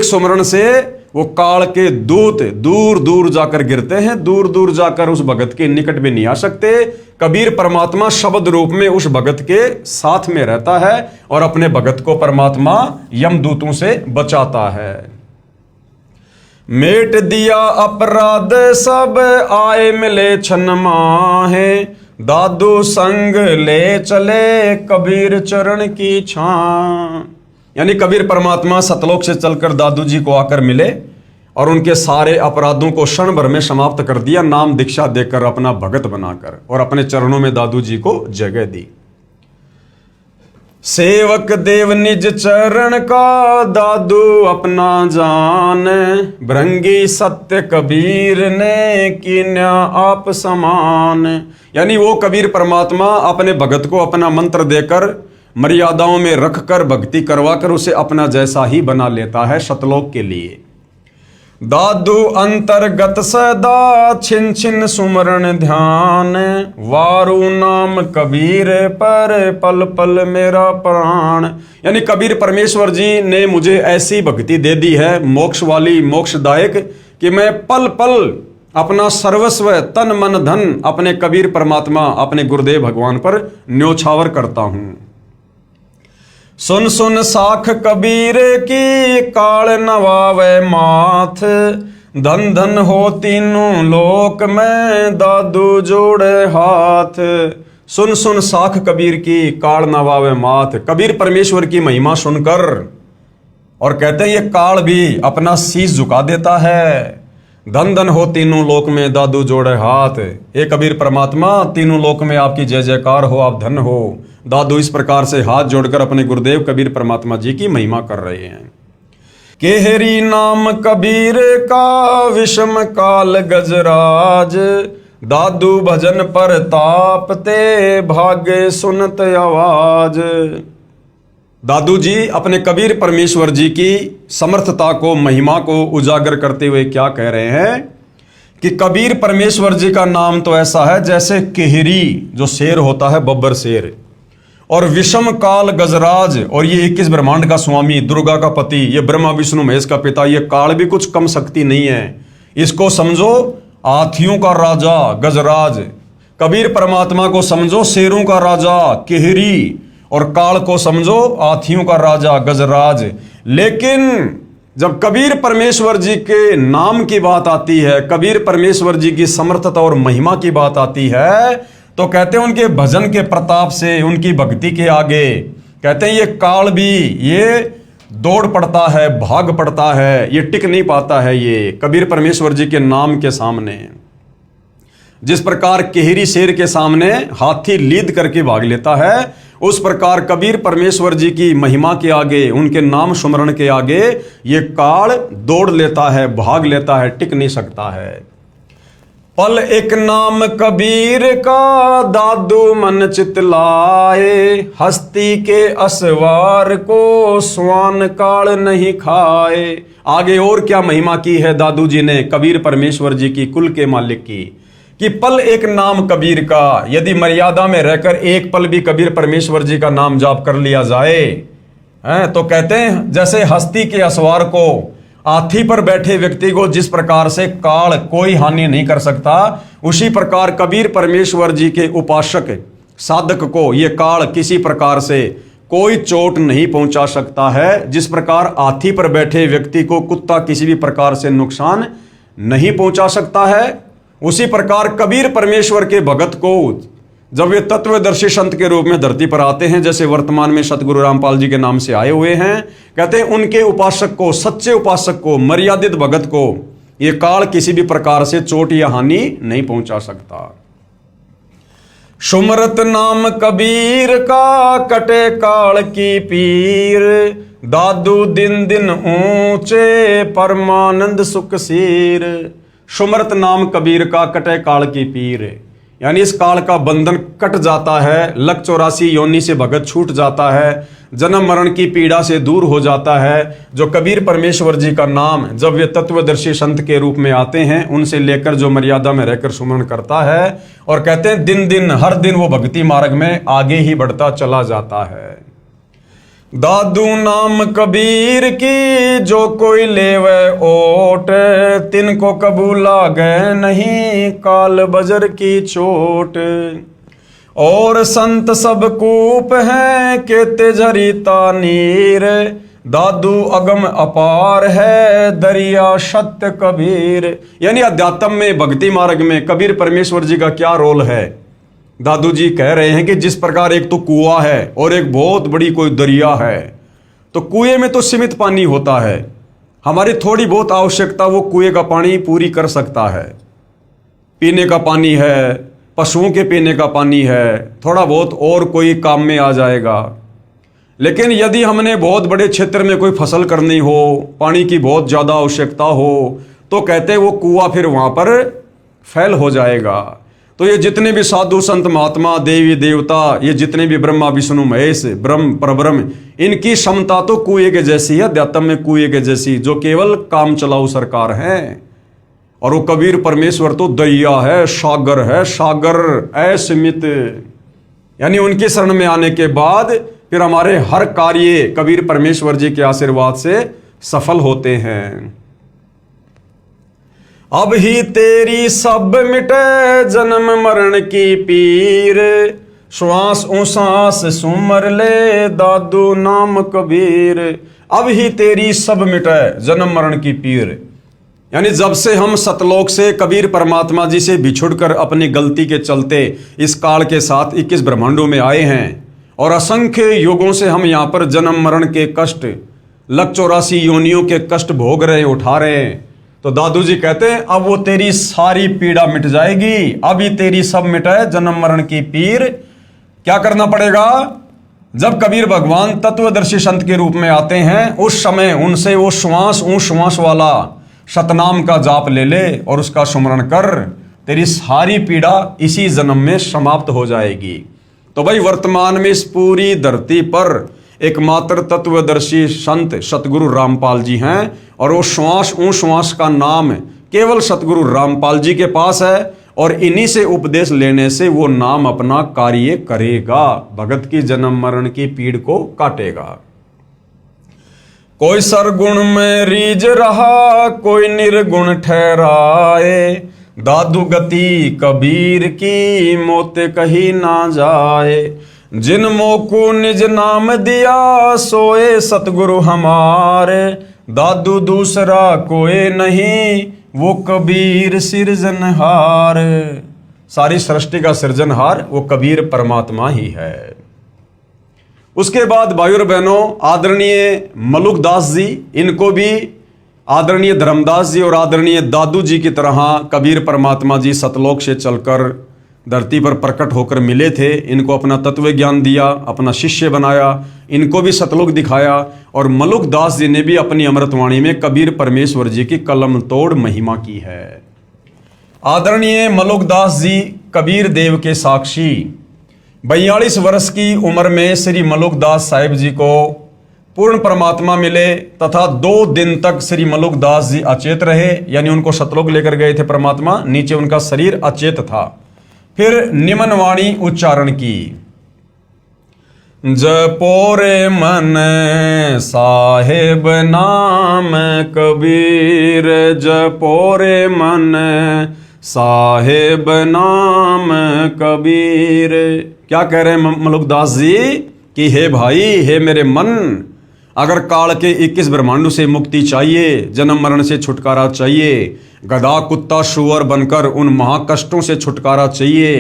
सुमरण से वो काल के दूत दूर दूर जाकर गिरते हैं, दूर दूर जाकर उस भगत के निकट भी नहीं आ सकते। कबीर परमात्मा शब्द रूप में उस भगत के साथ में रहता है और अपने भगत को परमात्मा यमदूतों से बचाता है। मेट दिया अपराध सब आए मिले छन माहे, दादू संग ले चले कबीर चरण की छां। यानी कबीर परमात्मा सतलोक से चलकर दादू जी को आकर मिले और उनके सारे अपराधों को क्षण भर में समाप्त कर दिया, नाम दीक्षा देकर अपना भगत बनाकर, और अपने चरणों में दादू जी को जगह दी। सेवक देव निज चरण का दादू अपना जान, भृंगी सत्य कबीर ने कीन्या आप समान। यानी वो कबीर परमात्मा अपने भगत को अपना मंत्र देकर मर्यादाओं में रखकर भक्ति करवाकर उसे अपना जैसा ही बना लेता है सतलोक के लिए। दादू अंतर्गत सदा छिन छिन सुमरण ध्यान, वारु नाम कबीर पर पल पल मेरा प्राण। यानी कबीर परमेश्वर जी ने मुझे ऐसी भक्ति दे दी है, मोक्ष वाली, मोक्षदायक, कि मैं पल पल अपना सर्वस्व तन मन धन अपने कबीर परमात्मा, अपने गुरुदेव भगवान पर न्योछावर करता हूं। सुन सुन साख कबीर की काल नवावे माथ, धन धन हो तीनों लोक में दादू जोड़े हाथ। सुन सुन साख कबीर की काल नवावे माथ। कबीर परमेश्वर की महिमा सुनकर और कहते हैं ये काल भी अपना शीश झुका देता है। धन धन हो तीनों लोक में दादू जोड़े हाथ। हे कबीर परमात्मा, तीनों लोक में आपकी जय जयकार हो, आप धन हो। दादू इस प्रकार से हाथ जोड़कर अपने गुरुदेव कबीर परमात्मा जी की महिमा कर रहे हैं। केहरी नाम कबीर का विषम काल गजराज, दादू भजन पर तापते भागे सुनत आवाज। दादू जी अपने कबीर परमेश्वर जी की समर्थता को, महिमा को उजागर करते हुए क्या कह रहे हैं कि कबीर परमेश्वर जी का नाम तो ऐसा है जैसे केहरी, जो शेर होता है, बब्बर शेर, और विषम काल गजराज, और ये 21 ब्रह्मांड का स्वामी, दुर्गा का पति, ये ब्रह्मा विष्णु महेश का पिता, ये काल भी कुछ कम शक्ति नहीं है। इसको समझो हाथियों का राजा गजराज, कबीर परमात्मा को समझो शेरों का राजा केहरी, और काल को समझो हाथियों का राजा गजराज। लेकिन जब कबीर परमेश्वर जी के नाम की बात आती है, कबीर परमेश्वर जी की समर्थता और महिमा की बात आती है, तो कहते हैं उनके भजन के प्रताप से, उनकी भक्ति के आगे कहते हैं ये काल भी ये दौड़ पड़ता है, भाग पड़ता है, ये टिक नहीं पाता है ये कबीर परमेश्वर जी के नाम के सामने। जिस प्रकार केहरी शेर के सामने हाथी लीद करके भाग लेता है, उस प्रकार कबीर परमेश्वर जी की महिमा के आगे, उनके नाम सुमरण के आगे ये काल दौड़ लेता है, भाग लेता है, टिक नहीं सकता है। पल एक नाम कबीर का दादू मन चितलाए, हस्ती के असवार को स्वान काल नहीं खाए। आगे और क्या महिमा की है दादू जी ने कबीर परमेश्वर जी की, कुल के मालिक की, कि पल एक नाम कबीर का, यदि मर्यादा में रहकर एक पल भी कबीर परमेश्वर जी का नाम जाप कर लिया जाए, तो कहते हैं जैसे हस्ती के असवार को, हाथी पर बैठे व्यक्ति को जिस प्रकार से काल कोई हानि नहीं कर सकता, उसी प्रकार कबीर परमेश्वर जी के उपासक साधक को ये काल किसी प्रकार से कोई चोट नहीं पहुंचा सकता है। जिस प्रकार हाथी पर बैठे व्यक्ति को कुत्ता किसी भी प्रकार से नुकसान नहीं पहुंचा सकता है, उसी प्रकार कबीर परमेश्वर के भगत को जब वे तत्वदर्शी संत के रूप में धरती पर आते हैं, जैसे वर्तमान में सतगुरु रामपाल जी के नाम से आए हुए हैं, कहते हैं उनके उपासक को, सच्चे उपासक को, मर्यादित भगत को ये काल किसी भी प्रकार से चोट या हानि नहीं पहुंचा सकता। सुमरत नाम कबीर का कटे काल की पीर, दादू दिन दिन ऊंचे परमानंद सुख सीर। सुमरत नाम कबीर का कटे काल की पीर, यानी इस काल का बंधन कट जाता है, लक 84 योनि से भगत छूट जाता है, जन्म मरण की पीड़ा से दूर हो जाता है। जो कबीर परमेश्वर जी का नाम जब वे तत्वदर्शी संत के रूप में आते हैं, उनसे लेकर जो मर्यादा में रहकर सुमरण करता है, और कहते हैं दिन दिन हर दिन वो भक्ति मार्ग में आगे ही बढ़ता चला जाता है। दादू नाम कबीर की जो कोई लेवे ओट, तिनको कबूला गए नहीं काल बजर की चोट। और संत सब कूप हैं केते झरीता नीर, दादू अगम अपार है दरिया सत्य कबीर। यानी अध्यात्म में, भक्ति मार्ग में कबीर परमेश्वर जी का क्या रोल है। दादू जी कह रहे हैं कि जिस प्रकार एक तो कुआं है और एक बहुत बड़ी कोई दरिया है, तो कुएं में तो सीमित पानी होता है, हमारी थोड़ी बहुत आवश्यकता वो कुएं का पानी पूरी कर सकता है। पीने का पानी है, पशुओं के पीने का पानी है, थोड़ा बहुत और कोई काम में आ जाएगा। लेकिन यदि हमने बहुत बड़े क्षेत्र में कोई फसल करनी हो, पानी की बहुत ज़्यादा आवश्यकता हो, तो कहते हैं वो कुआं फिर वहाँ पर फैल हो जाएगा। तो ये जितने भी साधु संत महात्मा देवी देवता, ये जितने भी ब्रह्मा विष्णु महेश ब्रह्म परब्रह्म, इनकी क्षमता तो कुएं के जैसी है, अध्यात्म में कुएं के जैसी, जो केवल काम चलाऊ सरकार है। और वो कबीर परमेश्वर तो दरिया है, सागर असीमित। यानी उनकी शरण में आने के बाद फिर हमारे हर कार्य कबीर परमेश्वर जी के आशीर्वाद से सफल होते हैं। अब ही तेरी सब मिटे जन्म मरण की पीर, श्वास उसास सुमर ले दादू नाम कबीर। अब ही तेरी सब मिटे जन्म मरण की पीर, यानी जब से हम सतलोक से कबीर परमात्मा जी से बिछुड़कर अपनी गलती के चलते इस काल के साथ 21 ब्रह्मांडों में आए हैं, और असंख्य युगों से हम यहाँ पर जन्म मरण के कष्ट, लक 84 योनियों के कष्ट भोग रहे, उठा रहे हैं। तो दादू जी कहते हैं अब वो तेरी सारी पीड़ा मिट जाएगी, अभी तेरी सब मिटाए जन्म मरण की पीर। क्या करना पड़ेगा? जब कबीर भगवान तत्वदर्शी संत के रूप में आते हैं, उस समय उनसे वो श्वास वाला सतनाम का जाप ले ले और उसका सुमरण कर, तेरी सारी पीड़ा इसी जन्म में समाप्त हो जाएगी। तो भाई वर्तमान में इस पूरी धरती पर एकमात्र तत्वदर्शी संत सतगुरु रामपाल जी हैं, और वो श्वास का नाम केवल सतगुरु रामपाल जी के पास है। और इन्हीं से उपदेश लेने से वो नाम अपना कार्य करेगा, भगत की जन्म मरण की पीड़ को काटेगा। कोई सरगुण में रीझ रहा, कोई निर्गुण ठहराए, दादू गति कबीर की मोते कही ना जाए। जिन मोकू निज नाम दिया, सोए सतगुरु हमारे, दादू दूसरा कोई नहीं, वो कबीर सृजनहार। सारी सृष्टि का सृजनहार वो कबीर परमात्मा ही है। उसके बाद भाइयों और बहनों, आदरणीय मलुकदास जी, इनको भी आदरणीय धर्मदास जी और आदरणीय दादू जी की तरह कबीर परमात्मा जी सतलोक से चलकर धरती पर प्रकट होकर मिले थे। इनको अपना तत्व ज्ञान दिया, अपना शिष्य बनाया, इनको भी सतलोक दिखाया। और मलुकदास जी ने भी अपनी अमृतवाणी में कबीर परमेश्वर जी की कलम तोड़ महिमा की है। आदरणीय मलुकदास जी कबीर देव के साक्षी 42 वर्ष की उम्र में श्री मलुकदास साहिब जी को पूर्ण परमात्मा मिले तथा 2 दिन तक श्री मलुकदास जी अचेत रहे, यानी उनको सतलोक लेकर गए थे परमात्मा, नीचे उनका शरीर अचेत था। फिर निमन वाणी उच्चारण की, जपो रे मन साहेब नाम कबीर, जपो रे मन साहेब नाम कबीर। क्या कह रहे हैं मलुकदास जी कि हे भाई, हे मेरे मन, अगर काल के 21 ब्रह्मांडों से मुक्ति चाहिए, जन्म मरण से छुटकारा चाहिए, गधा कुत्ता शुअर बनकर उन महाकष्टों से छुटकारा चाहिए,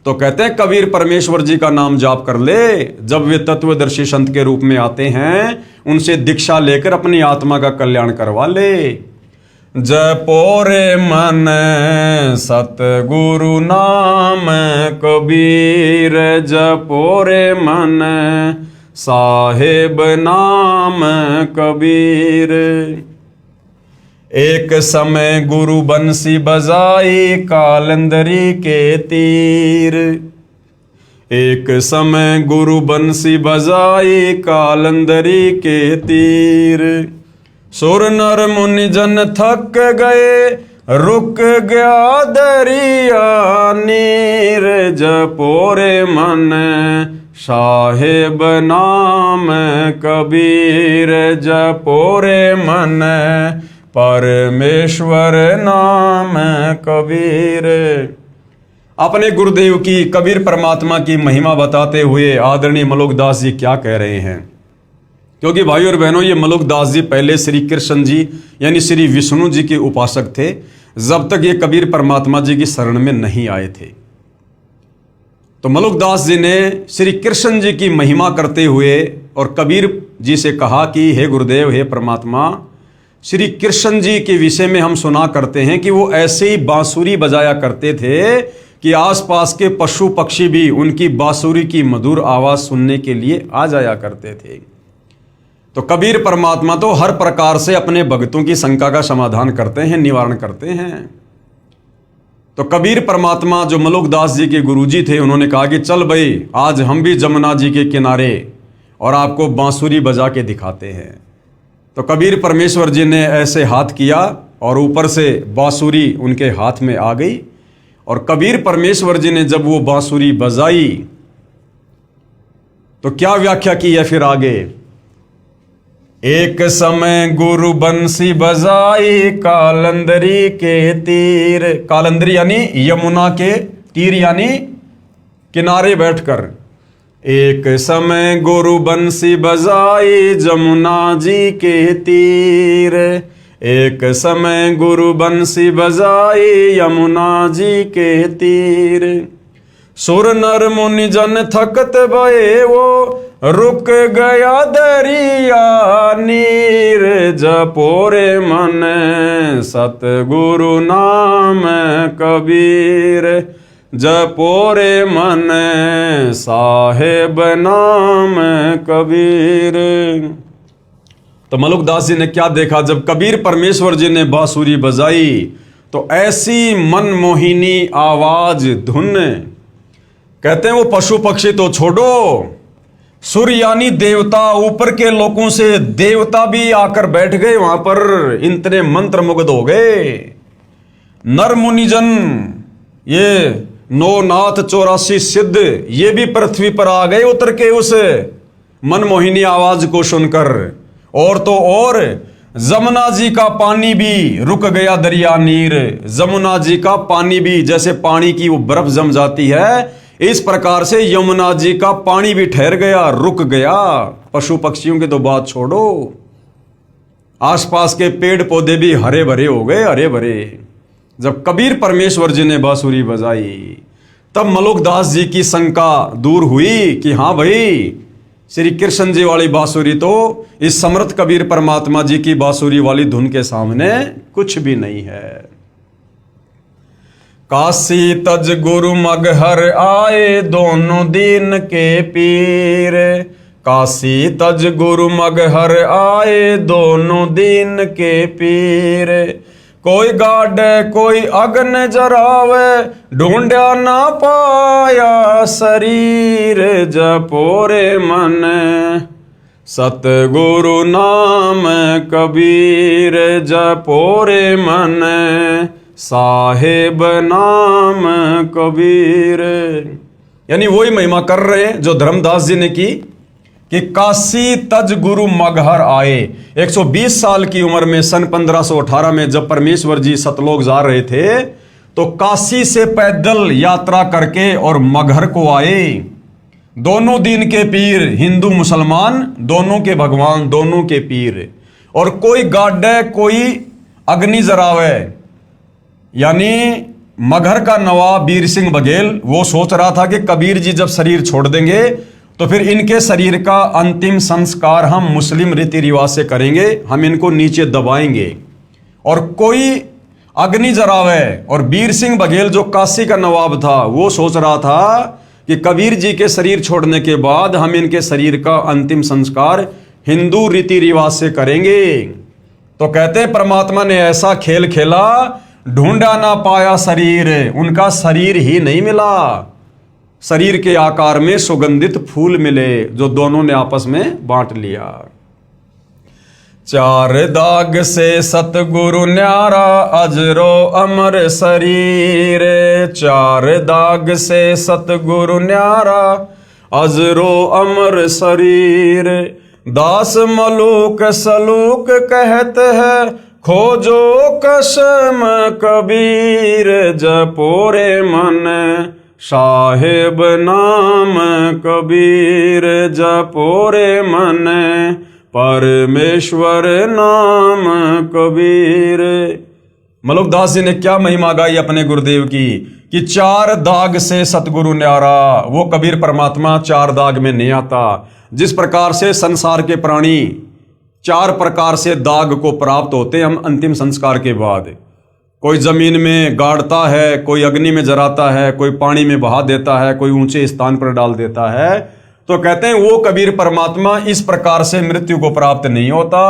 तो कहते हैं कबीर परमेश्वर जी का नाम जाप कर ले। जब वे तत्वदर्शी संत के रूप में आते हैं, उनसे दीक्षा लेकर अपनी आत्मा का कल्याण करवा ले। जपो रे मन सतगुरु नाम कबीर, जपो रे मन साहेब नाम कबीर। एक समय गुरु बंसी बजाई कालंदरी के तीर, एक समय गुरु बंसी बजाई कालंदरी के तीर। सुर नर मुनि जन थक गए, रुक गया दरिया नीर, जपो रे मन साहेब नाम कबीर, जपो रे मन परमेश्वर नाम कबीर। अपने गुरुदेव की, कबीर परमात्मा की महिमा बताते हुए आदरणीय मलुकदास जी क्या कह रहे हैं, क्योंकि भाइयों और बहनों, ये मलुकदास जी पहले श्री कृष्ण जी यानी श्री विष्णु जी के उपासक थे, जब तक ये कबीर परमात्मा जी की शरण में नहीं आए थे। तो मलुकदास जी ने श्री कृष्ण जी की महिमा करते हुए और कबीर जी से कहा कि हे गुरुदेव, हे परमात्मा, श्री कृष्ण जी के विषय में हम सुना करते हैं कि वो ऐसे ही बांसुरी बजाया करते थे कि आसपास के पशु पक्षी भी उनकी बांसुरी की मधुर आवाज सुनने के लिए आ जाया करते थे। तो कबीर परमात्मा तो हर प्रकार से अपने भक्तों की शंका का समाधान करते हैं, निवारण करते हैं। तो कबीर परमात्मा जो मलुकदास जी के गुरुजी थे, उन्होंने कहा कि चल भाई, आज हम भी जमुना जी के किनारे और आपको बांसुरी बजा के दिखाते हैं। तो कबीर परमेश्वर जी ने ऐसे हाथ किया और ऊपर से बांसुरी उनके हाथ में आ गई। और कबीर परमेश्वर जी ने जब वो बांसुरी बजाई तो क्या व्याख्या की है फिर आगे, एक समय गुरु बंसी बजाई कालंदरी के तीर, कालंदरी यानी यमुना के तीर यानी किनारे बैठकर। एक समय गुरु बंसी बजाई जमुना जी के तीर, एक समय गुरु बंसी बजाई यमुना जी के तीर। सुर नर मुनि जन थकत भये, वो रुक गया दरिया नीर, जपो रे मन सतगुरु नाम कबीर, जपो रे मन साहेब नाम कबीर। तो मलुकदास जी ने क्या देखा, जब कबीर परमेश्वर जी ने बांसुरी बजाई तो ऐसी मनमोहिनी आवाज धुन, कहते हैं वो पशु पक्षी तो छोड़ो, सूर्य यानी देवता, ऊपर के लोगों से देवता भी आकर बैठ गए वहां पर, इतने मंत्र मुग्ध हो गए। नर मुनिजन ये नौ नाथ 84 सिद्ध ये भी पृथ्वी पर आ गए उतर के उस मनमोहिनी आवाज को सुनकर। और तो और जमुना जी का पानी भी रुक गया दरिया नीर। जमुना जी का पानी भी, जैसे पानी की वो बर्फ जम जाती है, इस प्रकार से यमुना जी का पानी भी ठहर गया, रुक गया। पशु पक्षियों की तो बात छोड़ो, आसपास के पेड़ पौधे भी हरे भरे हो गए, हरे भरे। जब कबीर परमेश्वर जी ने बांसुरी बजाई तब मलुकदास जी की शंका दूर हुई कि हाँ भाई, श्री कृष्ण जी वाली बांसुरी तो इस समर्थ कबीर परमात्मा जी की बांसुरी वाली धुन के सामने कुछ भी नहीं है। काशी तज गुरु मगहर आए दोनों दीन के पीर। काशी तज गुरु मगहर आए दोनों दीन के पीर। कोई गाड़े कोई अग्न जरावे ढूंढा ना पाया शरीर। जपोरे मन सतगुरु नाम कबीर। जपोरे मन साहेब नाम कबीर। यानी वही महिमा कर रहे हैं जो धर्मदास जी ने की कि काशी तज गुरु मगहर आए। 120 साल की उम्र में सन 1518 में जब परमेश्वर जी सतलोक जा रहे थे तो काशी से पैदल यात्रा करके और मगहर को आए। दोनों दीन के पीर, हिंदू मुसलमान दोनों के भगवान, दोनों के पीर। और कोई गाड़े कोई अग्नि जरावे, यानी मगहर का नवाब वीर सिंह बघेल वो सोच रहा था कि कबीर जी जब शरीर छोड़ देंगे तो फिर इनके शरीर का अंतिम संस्कार हम मुस्लिम रीति रिवाज से करेंगे, हम इनको नीचे दबाएंगे। और कोई अग्नि जरावे, और वीर सिंह बघेल जो काशी का नवाब था वो सोच रहा था कि कबीर जी के शरीर छोड़ने के बाद हम इनके शरीर का अंतिम संस्कार हिंदू रीति रिवाज से करेंगे। तो कहते हैं परमात्मा ने ऐसा खेल खेला, ढूंढा ना पाया शरीर, उनका शरीर ही नहीं मिला। शरीर के आकार में सुगंधित फूल मिले जो दोनों ने आपस में बांट लिया। चार दाग से सतगुरु न्यारा अजरो अमर शरीर। चार दाग से सतगुरु न्यारा अजरो अमर शरीर। दास मलूक सलूक कहते हैं खोजो कसम कबीर। जपोरे मन साहेब नाम कबीर। जपोरे मन परमेश्वर नाम कबीर। मलुकदास जी ने क्या महिमा गाई अपने गुरुदेव की कि चार दाग से सतगुरु न्यारा। वो कबीर परमात्मा चार दाग में नहीं आता। जिस प्रकार से संसार के प्राणी चार प्रकार से दाग को प्राप्त होते हैं हम अंतिम संस्कार के बाद। कोई जमीन में गाड़ता है, कोई अग्नि में जराता है, कोई पानी में बहा देता है, कोई ऊंचे स्थान पर डाल देता है। तो कहते हैं वो कबीर परमात्मा इस प्रकार से मृत्यु को प्राप्त नहीं होता।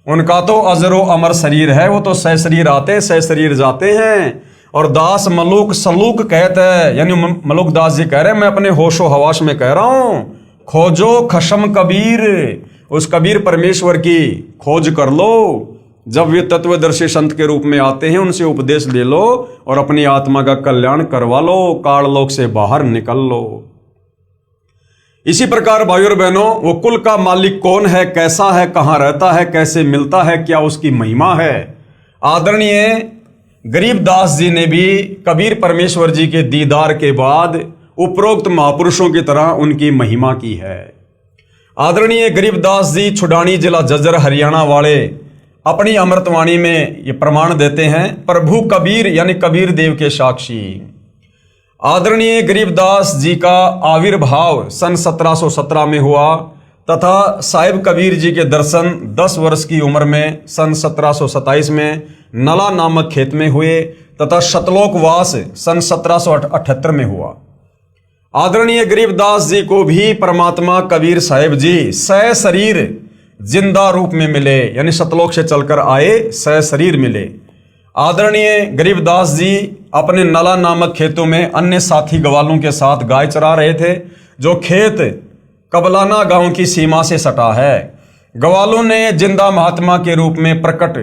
उनका तो अजरो अमर शरीर है, वो तो सह शरीर आते सह शरीर जाते हैं। और दास मलूक सलूक कहते हैं, यानी मलुकदास जी कह रहे हैं मैं अपने होशो हवास में कह रहा हूं, खोजो खशम कबीर। उस कबीर परमेश्वर की खोज कर लो। जब वे तत्वदर्शी संत के रूप में आते हैं उनसे उपदेश ले लो और अपनी आत्मा का कल्याण करवा लो, काललोक से बाहर निकल लो। इसी प्रकार भाइयों और बहनों, वो कुल का मालिक कौन है, कैसा है, कहां रहता है, कैसे मिलता है, क्या उसकी महिमा है। आदरणीय गरीबदास जी ने भी कबीर परमेश्वर जी के दीदार के बाद उपरोक्त महापुरुषों की तरह उनकी महिमा की है। आदरणीय गरीबदास जी छुडानी जिला जज्जर हरियाणा वाले अपनी अमृतवाणी में ये प्रमाण देते हैं, प्रभु कबीर यानी कबीर देव के साक्षी। आदरणीय गरीबदास जी का आविर्भाव सन 1717 में हुआ तथा साहिब कबीर जी के दर्शन 10 वर्ष की उम्र में सन 1727 में नला नामक खेत में हुए तथा सतलोकवास सन 1778 में हुआ। आदरणीय गरीबदास जी को भी परमात्मा कबीर साहिब जी सह शरीर जिंदा रूप में मिले, यानी सतलोक से चलकर आए सह शरीर मिले। आदरणीय गरीबदास जी अपने नला नामक खेतों में अन्य साथी ग्वालों के साथ गाय चरा रहे थे, जो खेत कबलाना गांव की सीमा से सटा है। ग्वालों ने जिंदा महात्मा के रूप में प्रकट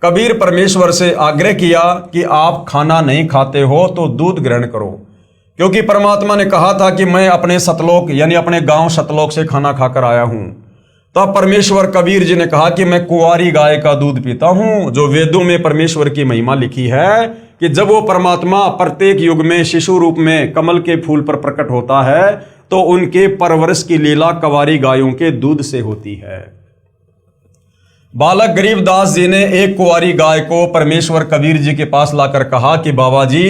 कबीर परमेश्वर से आग्रह किया कि आप खाना नहीं खाते हो तो दूध ग्रहण करो, क्योंकि परमात्मा ने कहा था कि मैं अपने सतलोक यानी अपने गांव सतलोक से खाना खाकर आया हूं। तब परमेश्वर कबीर जी ने कहा कि मैं कुंवारी गाय का दूध पीता हूं। जो वेदों में परमेश्वर की महिमा लिखी है कि जब वो परमात्मा प्रत्येक युग में शिशु रूप में कमल के फूल पर प्रकट होता है तो उनके परवरिश की लीला कुंवारी गायों के दूध से होती है। बालक गरीबदास जी ने एक कुंवारी गाय को परमेश्वर कबीर जी के पास लाकर कहा कि बाबा जी,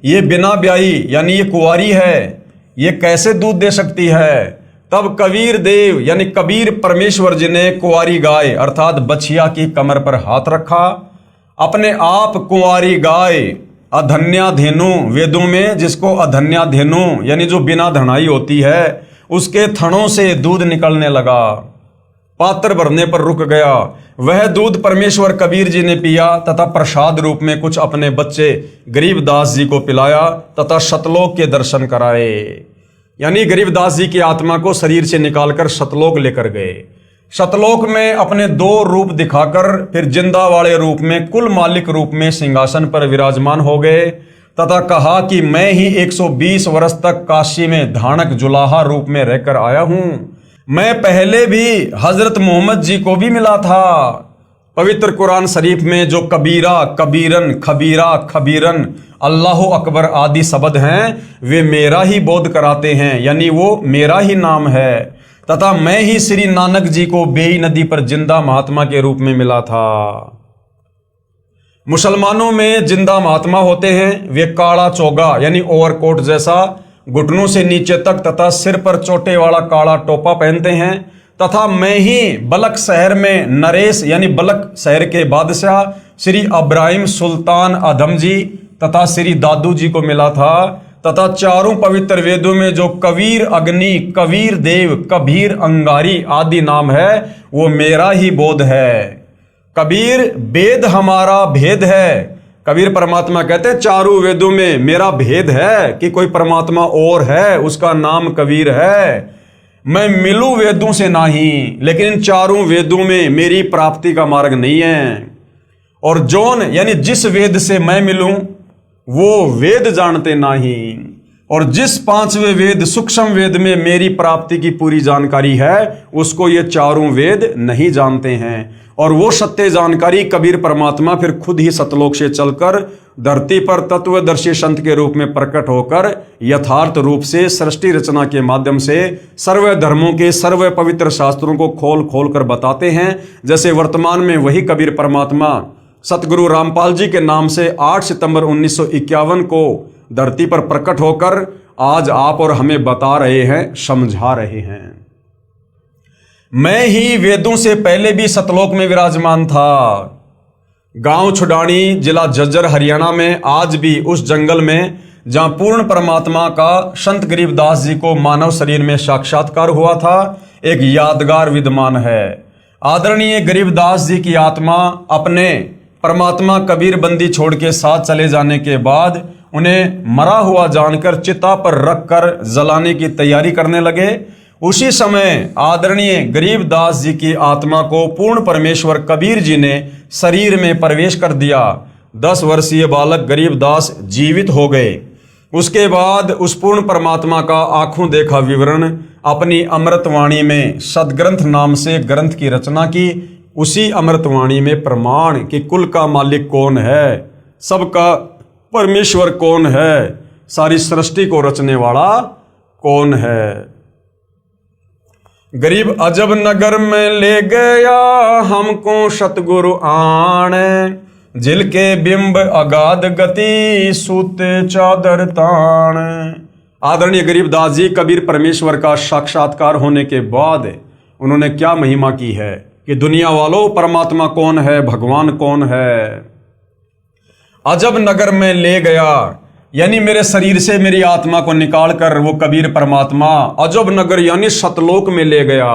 ये बिना ब्याई यानी ये कुंवारी है, ये कैसे दूध दे सकती है। तब कबीर देव यानी कबीर परमेश्वर जी ने कुंवारी गाय अर्थात बछिया की कमर पर हाथ रखा। अपने आप कुंवारी गाय अधन्या धेनु, वेदों में जिसको अधन्या धेनु यानी जो बिना धनाई होती है, उसके थनों से दूध निकलने लगा। पात्र भरने पर रुक गया। वह दूध परमेश्वर कबीर जी ने पिया तथा प्रसाद रूप में कुछ अपने बच्चे गरीबदास जी को पिलाया तथा सतलोक के दर्शन कराए। यानी गरीबदास जी की आत्मा को शरीर से निकालकर सतलोक लेकर गए। सतलोक में अपने दो रूप दिखाकर फिर जिंदा वाले रूप में कुल मालिक रूप में सिंहासन पर विराजमान हो गए तथा कहा कि मैं ही 120 वर्ष तक काशी में धानक जुलाहा रूप में रहकर आया हूं। मैं पहले भी हजरत मोहम्मद जी को भी मिला था। पवित्र कुरान शरीफ में जो कबीरा, कबीरन, खबीरा, खबीरन, अल्लाह अकबर आदि शब्द हैं, वे मेरा ही बोध कराते हैं, यानी वो मेरा ही नाम है। तथा मैं ही श्री नानक जी को बेई नदी पर जिंदा महात्मा के रूप में मिला था। मुसलमानों में जिंदा महात्मा होते हैं, वे काला चोगा यानी ओवरकोट जैसा घुटनों से नीचे तक तथा सिर पर चोटे वाला काला टोपा पहनते हैं। तथा मैं ही बलक शहर में नरेश यानी बलक शहर के बादशाह श्री इब्राहिम सुल्तान आदम जी तथा श्री दादू जी को मिला था। तथा चारों पवित्र वेदों में जो कबीर अग्नि, कबीर देव, कबीर अंगारी आदि नाम है, वो मेरा ही बोध है। कबीर वेद हमारा भेद है। कबीर परमात्मा कहते हैं चारों वेदों में मेरा भेद है कि कोई परमात्मा और है, उसका नाम कबीर है। मैं मिलूं वेदों से नहीं, लेकिन इन चारों वेदों में मेरी प्राप्ति का मार्ग नहीं है। और जौन यानी जिस वेद से मैं मिलूं वो वेद जानते नहीं। और जिस पांचवें वेद सूक्ष्म वेद में मेरी प्राप्ति की पूरी जानकारी है, उसको ये चारों वेद नहीं जानते हैं। और वो सत्य जानकारी कबीर परमात्मा फिर खुद ही सतलोक से चलकर धरती पर तत्वदर्शी संत के रूप में प्रकट होकर यथार्थ रूप से सृष्टि रचना के माध्यम से सर्व धर्मों के सर्व पवित्र शास्त्रों को खोल खोल कर बताते हैं। जैसे वर्तमान में वही कबीर परमात्मा सतगुरु रामपाल जी के नाम से 8 सितंबर 1951 को धरती पर प्रकट होकर आज आप और हमें बता रहे हैं, समझा रहे हैं। मैं ही वेदों से पहले भी सतलोक में विराजमान था। गांव छुडानी, जिला झज्जर, हरियाणा में आज भी उस जंगल में जहां पूर्ण परमात्मा का संत गरीबदास जी को मानव शरीर में साक्षात्कार हुआ था, एक यादगार विद्यमान है। आदरणीय गरीबदास जी की आत्मा अपने परमात्मा कबीर बंदी छोड़ के साथ चले जाने के बाद उन्हें मरा हुआ जानकर चिता पर रखकर जलाने की तैयारी करने लगे। उसी समय आदरणीय गरीबदास जी की आत्मा को पूर्ण परमेश्वर कबीर जी ने शरीर में प्रवेश कर दिया। 10 वर्षीय बालक गरीबदास जीवित हो गए। उसके बाद उस पूर्ण परमात्मा का आंखों देखा विवरण अपनी अमृतवाणी में सदग्रंथ नाम से ग्रंथ की रचना की। उसी अमृतवाणी में प्रमाण कि कुल का मालिक कौन है, सबका परमेश्वर कौन है, सारी सृष्टि को रचने वाला कौन है। गरीब अजब नगर में ले गया हमको सतगुरु आण, जिल के बिंब अगाध गति सूते चादर ताण। आदरणीय गरीबदास जी कबीर परमेश्वर का साक्षात्कार होने के बाद उन्होंने क्या महिमा की है कि दुनिया वालों, परमात्मा कौन है, भगवान कौन है। अजब नगर में ले गया यानी मेरे शरीर से मेरी आत्मा को निकाल कर वो कबीर परमात्मा अजब नगर यानी सतलोक में ले गया।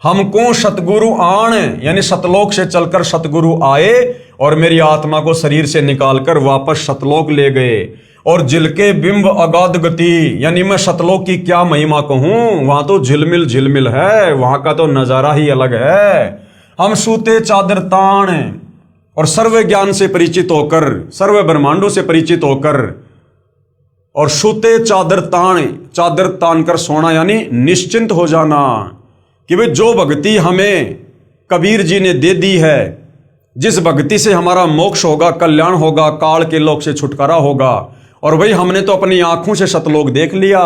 हमको सतगुरु आण यानी सतलोक से चलकर सतगुरु आए और मेरी आत्मा को शरीर से निकालकर वापस सतलोक ले गए। और जिलके बिंब अगाध गति यानी मैं सतलोक की क्या महिमा कहूं, वहां तो झिलमिल झिलमिल है, वहां का तो नजारा ही अलग है। हम सूते चादर ताण और सर्व ज्ञान से परिचित होकर, सर्व ब्रह्मांडों से परिचित होकर, और सूते चादर तान कर सोना, यानी निश्चिंत हो जाना कि भाई जो भक्ति हमें कबीर जी ने दे दी है, जिस भक्ति से हमारा मोक्ष होगा, कल्याण होगा, काल के लोक से छुटकारा होगा। और भाई हमने तो अपनी आंखों से सतलोक देख लिया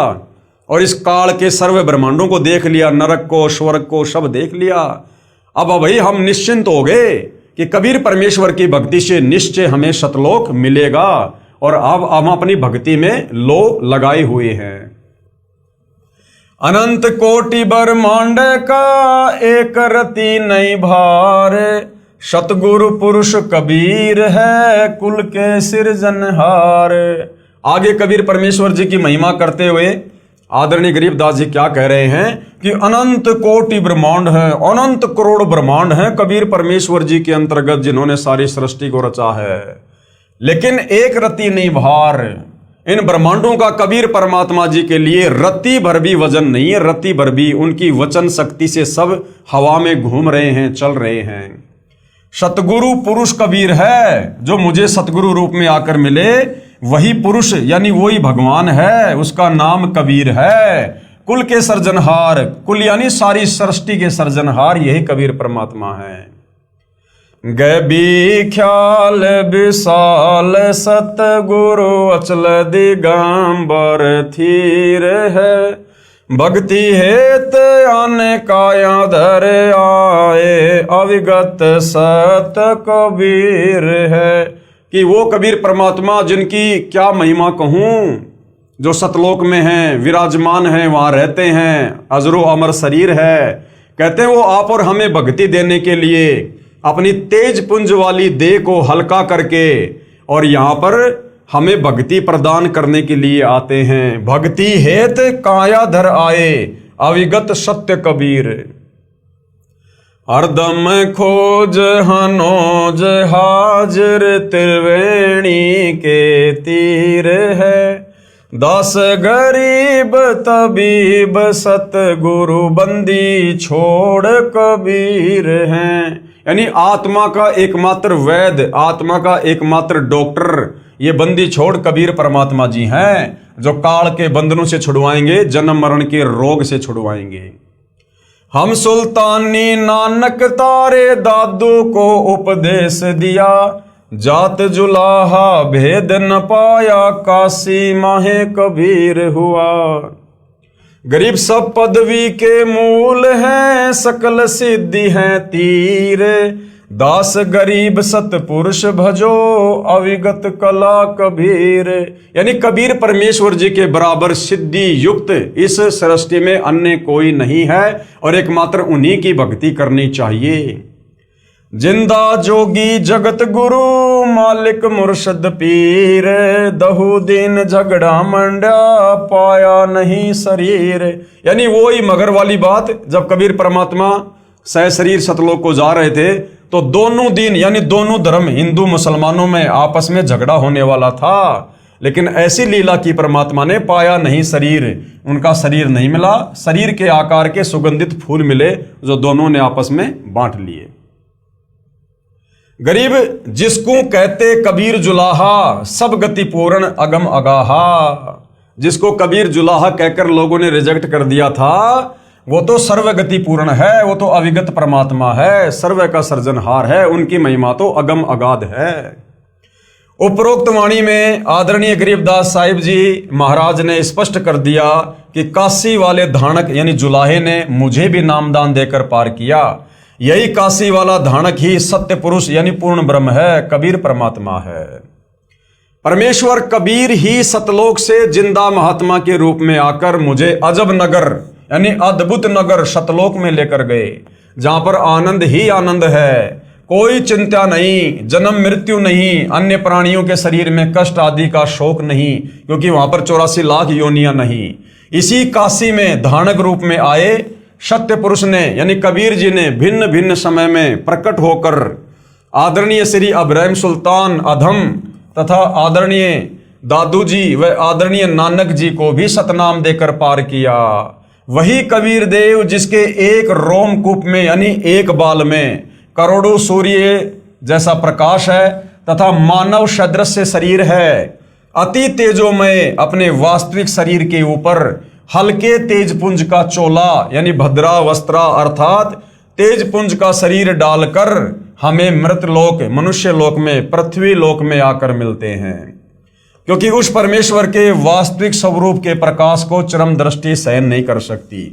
और इस काल के सर्व ब्रह्मांडों को देख लिया, नरक को, स्वर्ग को, सब देख लिया। अब भाई हम निश्चिंत हो गए कि कबीर परमेश्वर की भक्ति से निश्चय हमें सतलोक मिलेगा, और अब हम अपनी भक्ति में लो लगाए हुए हैं। अनंत कोटि ब्रह्मांड का एक रति नहीं भार, सतगुरु पुरुष कबीर है कुल के सिरजनहार। आगे कबीर परमेश्वर जी की महिमा करते हुए आदरणीय गरीबदास जी क्या कह रहे हैं कि अनंत कोटि ब्रह्मांड है, अनंत करोड़ ब्रह्मांड है कबीर परमेश्वर जी के अंतर्गत, जिन्होंने सारी सृष्टि को रचा है। लेकिन एक रति नहीं भार, इन ब्रह्मांडों का कबीर परमात्मा जी के लिए रति भर भी वजन नहीं है। रति भर भी उनकी वचन शक्ति से सब हवा में घूम रहे हैं, चल रहे हैं। सतगुरु पुरुष कबीर है, जो मुझे सतगुरु रूप में आकर मिले वही पुरुष यानी वही भगवान है, उसका नाम कबीर है। कुल के सर्जनहार, कुल यानी सारी सृष्टि के सर्जनहार यही कबीर परमात्मा है। गए भी ख्याल विशाल सतगुरु अचल दिगंबर थीर है, भक्ति हेत आने काया धर आए अविगत सत कबीर है। कि वो कबीर परमात्मा जिनकी क्या महिमा कहूँ, जो सतलोक में हैं, विराजमान हैं, वहाँ रहते हैं, अजरो अमर शरीर है। कहते हैं वो आप और हमें भक्ति देने के लिए अपनी तेज पुंज वाली देह को हल्का करके और यहाँ पर हमें भक्ति प्रदान करने के लिए आते हैं। भक्ति हेत काया धर आए अविगत सत्य कबीर, हरदम खोज हनोज हाजिर त्रिवेणी के तीर है, दास गरीब तबीब सतगुरु बंदी छोड़ कबीर हैं। यानी आत्मा का एकमात्र वैद्य, आत्मा का एकमात्र डॉक्टर ये बंदी छोड़ कबीर परमात्मा जी हैं, जो काल के बंधनों से छुड़वाएंगे, जन्म मरण के रोग से छुड़वाएंगे। हम सुल्तानी नानक तारे दादू को उपदेश दिया, जात जुलाहा भेद न पाया काशी माहे कबीर हुआ। गरीब सब पदवी के मूल हैं, सकल सिद्धि हैं तीर, दास गरीब सतपुरुष भजो अविगत कला कबीर। यानी कबीर परमेश्वर जी के बराबर सिद्धि युक्त इस सृष्टि में अन्य कोई नहीं है और एकमात्र उन्हीं की भक्ति करनी चाहिए। जिंदा जोगी जगत गुरु मालिक मुर्शद पीर, दहु दिन झगड़ा मंडा पाया नहीं शरीर। यानी वो ही मगर वाली बात, जब कबीर परमात्मा सह शरीर सतलोक को जा रहे थे तो दोनों दिन यानी दोनों धर्म हिंदू मुसलमानों में आपस में झगड़ा होने वाला था, लेकिन ऐसी लीला की परमात्मा ने पाया नहीं शरीर, उनका शरीर नहीं मिला, शरीर के आकार के सुगंधित फूल मिले जो दोनों ने आपस में बांट लिए। गरीब जिसको कहते कबीर जुलाहा, सब गति पूर्ण अगम अगाहा। जिसको कबीर जुलाहा कहकर लोगों ने रिजेक्ट कर दिया था, वो तो सर्वगति पूर्ण है, वो तो अविगत परमात्मा है, सर्व का सर्जनहार है, उनकी महिमा तो अगम अगाध है। उपरोक्त वाणी में आदरणीय गरीबदास साहिब जी महाराज ने स्पष्ट कर दिया कि काशी वाले धानक यानी जुलाहे ने मुझे भी नामदान देकर पार किया। यही काशी वाला धानक ही सत्य पुरुष यानी पूर्ण ब्रह्म है, कबीर परमात्मा है। परमेश्वर कबीर ही सतलोक से जिंदा महात्मा के रूप में आकर मुझे अजब नगर यानी अद्भुत नगर सतलोक में लेकर गए, जहां पर आनंद ही आनंद है, कोई चिंता नहीं, जन्म मृत्यु नहीं, अन्य प्राणियों के शरीर में कष्ट आदि का शोक नहीं, क्योंकि वहां पर 84 लाख योनियां नहीं। इसी काशी में धानक रूप में आए सत्य पुरुष ने यानी कबीर जी ने भिन्न भिन्न समय में प्रकट होकर आदरणीय श्री अब्राहिम सुल्तान अधम तथा आदरणीय दादू जी व आदरणीय नानक जी को भी सतनाम देकर पार किया। वही कबीर देव जिसके एक रोमकूप में यानी एक बाल में करोड़ों सूर्य जैसा प्रकाश है तथा मानव सदृश शरीर है। अति तेजोमय अपने वास्तविक शरीर के ऊपर हल्के तेजपुंज का चोला यानी भद्रा वस्त्रा अर्थात तेजपुंज का शरीर डालकर हमें मृतलोक मनुष्य लोक में पृथ्वी लोक में आकर मिलते हैं, क्योंकि उस परमेश्वर के वास्तविक स्वरूप के प्रकाश को चरम दृष्टि सहन नहीं कर सकती।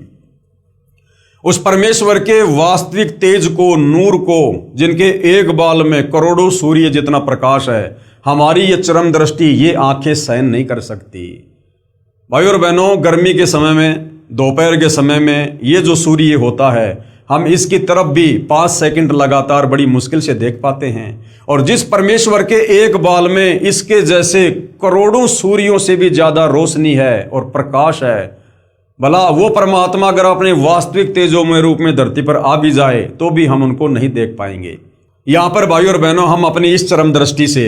उस परमेश्वर के वास्तविक तेज को, नूर को, जिनके एक बाल में करोड़ों सूर्य जितना प्रकाश है, हमारी ये चरम दृष्टि, ये आंखें सहन नहीं कर सकती। भाई और बहनों, गर्मी के समय में, दोपहर के समय में ये जो सूर्य होता है, हम इसकी तरफ भी 5 सेकंड लगातार बड़ी मुश्किल से देख पाते हैं। और जिस परमेश्वर के एक बाल में इसके जैसे करोड़ों सूर्यों से भी ज्यादा रोशनी है और प्रकाश है, भला वो परमात्मा अगर अपने वास्तविक तेजोमय रूप में धरती पर आ भी जाए तो भी हम उनको नहीं देख पाएंगे। यहां पर भाई और बहनों, हम अपनी इस चरम दृष्टि से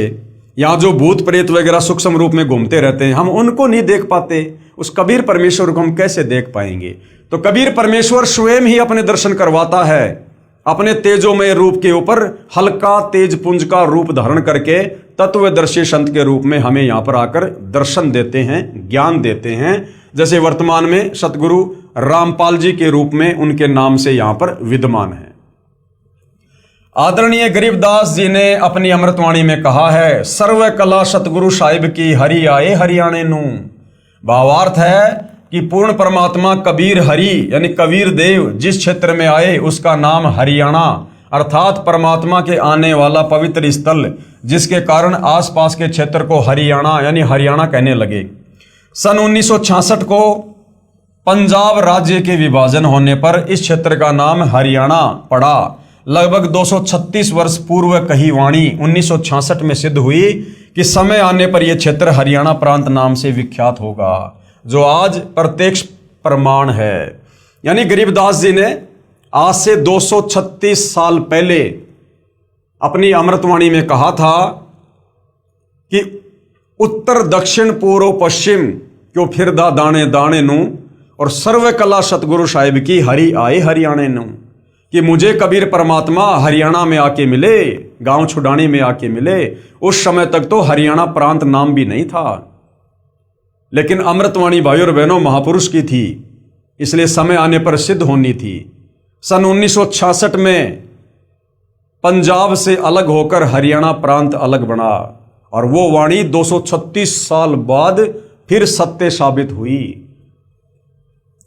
यहाँ जो भूत प्रेत वगैरह सूक्ष्म रूप में घूमते रहते हैं, हम उनको नहीं देख पाते। उस कबीर परमेश्वर को हम कैसे देख पाएंगे? तो कबीर परमेश्वर स्वयं ही अपने दर्शन करवाता है, अपने तेजोमय रूप के ऊपर हल्का तेजपुंज का रूप धारण करके तत्वदर्शी संत के रूप में हमें यहाँ पर आकर दर्शन देते हैं, ज्ञान देते हैं। जैसे वर्तमान में सतगुरु रामपाल जी के रूप में उनके नाम से यहाँ पर विद्यमान है। आदरणीय गरीबदास जी ने अपनी अमृतवाणी में कहा है, सर्व कला सतगुरु साहिब की हरि आए हरियाणे नू। भावार्थ है कि पूर्ण परमात्मा कबीर हरि यानी कबीर देव जिस क्षेत्र में आए उसका नाम हरियाणा अर्थात परमात्मा के आने वाला पवित्र स्थल, जिसके कारण आसपास के क्षेत्र को हरियाणा यानी हरियाणा कहने लगे। सन 1966 को पंजाब राज्य के विभाजन होने पर इस क्षेत्र का नाम हरियाणा पड़ा। लगभग 236 वर्ष पूर्व कही वाणी 1966 में सिद्ध हुई कि समय आने पर यह क्षेत्र हरियाणा प्रांत नाम से विख्यात होगा, जो आज प्रत्यक्ष प्रमाण है। यानी गरीबदास जी ने आज से 236 साल पहले अपनी अमृतवाणी में कहा था कि उत्तर दक्षिण पूर्व पश्चिम क्यों फिरदा दाने दाने नू और सर्व कला सतगुरु साहिब की हरि आए हरियाणे नू, कि मुझे कबीर परमात्मा हरियाणा में आके मिले, गांव छुड़ानी में आके मिले। उस समय तक तो हरियाणा प्रांत नाम भी नहीं था, लेकिन अमृतवाणी भाई और बहनों महापुरुष की थी, इसलिए समय आने पर सिद्ध होनी थी। सन 1966 में पंजाब से अलग होकर हरियाणा प्रांत अलग बना और वो वाणी 236 साल बाद फिर सत्य साबित हुई,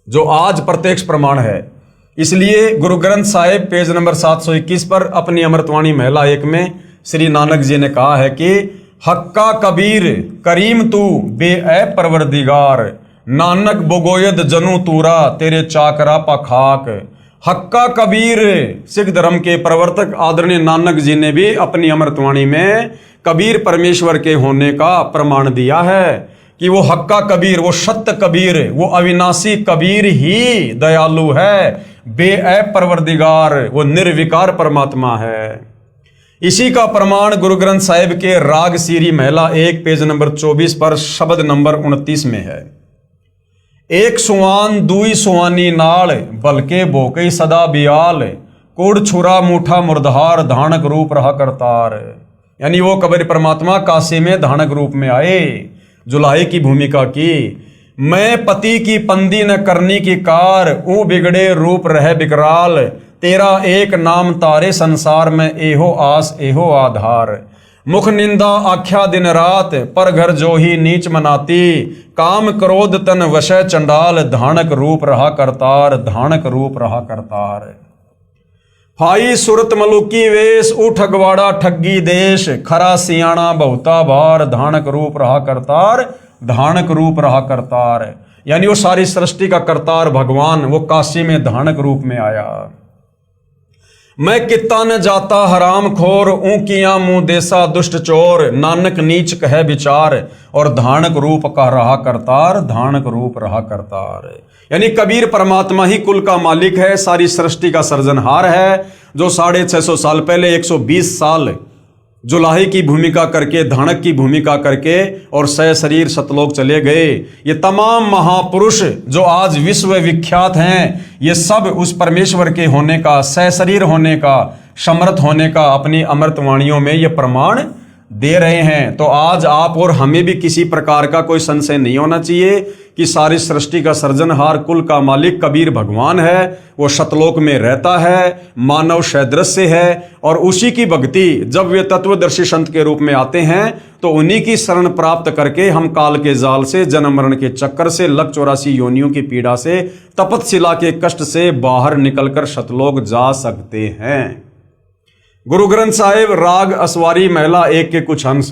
जो आज प्रत्यक्ष प्रमाण है। इसलिए गुरु ग्रंथ साहिब पेज नंबर 721 पर अपनी अमृतवाणी महिला 1 में श्री नानक जी ने कहा है कि हक्का कबीर करीम तू बे परवरदिगार, नानक बोगोयद जनु तूरा तेरे चाकरा पखाक। हक्का कबीर सिख धर्म के प्रवर्तक आदरणीय नानक जी ने भी अपनी अमृतवाणी में कबीर परमेश्वर के होने का प्रमाण दिया है कि वो हक्का कबीर, वो सत्य कबीर, वो अविनाशी कबीर ही दयालु है, बेऐब परवरदिगार, वो निर्विकार परमात्मा है। इसी का प्रमाण गुरु ग्रंथ साहिब के राग सीरी महिला 1 पेज नंबर 24 पर शब्द नंबर 29 में है। एक सुवान दुई सुवानी नाल बलके भोके सदा बियाल, कुड़ छुरा मूठा मुर्दहार धानक रूप रहा करतार। यानी वो कबीर परमात्मा काशी में धानक रूप में आए, जुलाहे की भूमिका की। मैं पति की पंदी न करनी की कार, ऊ बिगड़े रूप रहे बिकराल, तेरा एक नाम तारे संसार में एहो आस एहो आधार। मुख निंदा आख्या दिन रात, पर घर जो ही नीच मनाती, काम क्रोध तन वशय चंडाल, धानक रूप रहा करतार, धानक रूप रहा करतार। फाई सुरत मलुकी वेश, उठ अगवाड़ा ठग्गी देश, खरा सियाणा बहुता भार, धानक रूप रहा करतार, धानक रूप रहा करतार। यानी वो सारी सृष्टि का करतार भगवान वो काशी में धानक रूप में आया। मैं कित्ता न जाता हराम खोर, ऊंकिया मुंह देसा दुष्ट चोर, नानक नीच कहे विचार, और धानक रूप का रहा करतार, धानक रूप रहा करतार। यानी कबीर परमात्मा ही कुल का मालिक है, सारी सृष्टि का सर्जनहार है, जो 650 साल पहले 120 साल जुलाहे की भूमिका करके, धानक की भूमिका करके और सह शरीर सतलोक चले गए। ये तमाम महापुरुष जो आज विश्व विख्यात हैं, ये सब उस परमेश्वर के होने का, सह शरीर होने का, समर्थ होने का अपनी अमृत वाणियों में ये प्रमाण दे रहे हैं। तो आज आप और हमें भी किसी प्रकार का कोई संशय नहीं होना चाहिए कि सारी सृष्टि का सृजनहार, कुल का मालिक कबीर भगवान है। वो सतलोक में रहता है, मानव सदृश्य है, और उसी की भक्ति जब वे तत्वदर्शी संत के रूप में आते हैं तो उन्हीं की शरण प्राप्त करके हम काल के जाल से, जन्म मरण के चक्कर से, लख 84 योनियों की पीड़ा से, तपतशिला के कष्ट से बाहर निकलकर सतलोक जा सकते हैं। गुरु ग्रंथ साहिब राग असवारी महिला 1 के कुछ अंश।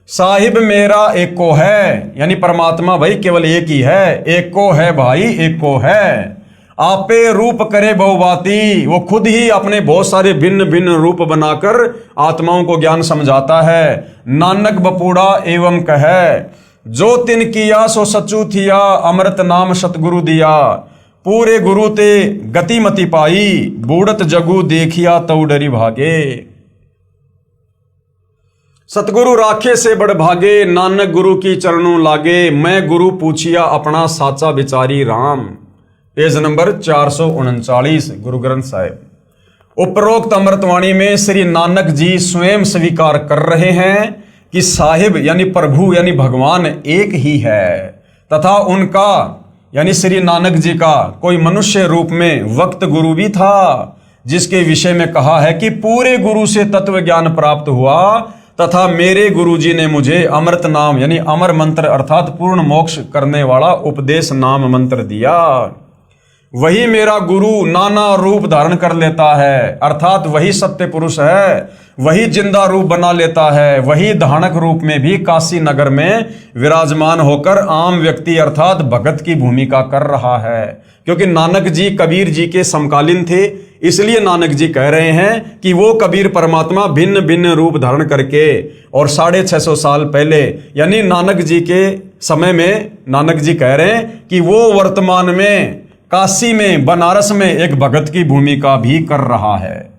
साहिब मेरा एक को है, यानी परमात्मा भाई केवल एक ही है, एक को है भाई, एक को है। आपे रूप करे बहुबाती, वो खुद ही अपने बहुत सारे भिन्न भिन्न रूप बनाकर आत्माओं को ज्ञान समझाता है। नानक बपूड़ा एवं कहे, जो तिन किया सो सचू थिया, अमृत नाम सतगुरु दिया। पूरे गुरु ते गति मति पाई, बूढ़त जगू देखिया तऊ डरी भागे। सतगुरु राखे से बड़ भागे, नानक गुरु की चरणों लागे। मैं गुरु पूछिया अपना साचा बिचारी राम। Page number 439 Guru Granth Sahib. उपरोक्त अमृतवाणी में श्री नानक जी स्वयं स्वीकार कर रहे हैं कि साहिब यानी प्रभु यानी भगवान एक ही है, तथा उनका यानी श्री नानक जी का कोई मनुष्य रूप में वक्त गुरु भी था, जिसके विषय में कहा है कि पूरे गुरु से तत्व ज्ञान प्राप्त हुआ, तथा मेरे गुरु जी ने मुझे अमृत नाम यानी अमर मंत्र अर्थात पूर्ण मोक्ष करने वाला उपदेश नाम मंत्र दिया। वही मेरा गुरु नाना रूप धारण कर लेता है, अर्थात वही सत्य पुरुष है, वही जिंदा रूप बना लेता है, वही धानक रूप में भी काशी नगर में विराजमान होकर आम व्यक्ति अर्थात भगत की भूमिका कर रहा है। क्योंकि नानक जी कबीर जी के समकालीन थे, इसलिए नानक जी कह रहे हैं कि वो कबीर परमात्मा भिन्न भिन्न रूप धारण करके और 650 साल पहले यानी नानक जी के समय में नानक जी कह रहे हैं कि वो वर्तमान में काशी में, बनारस में एक भगत की भूमिका भी कर रहा है।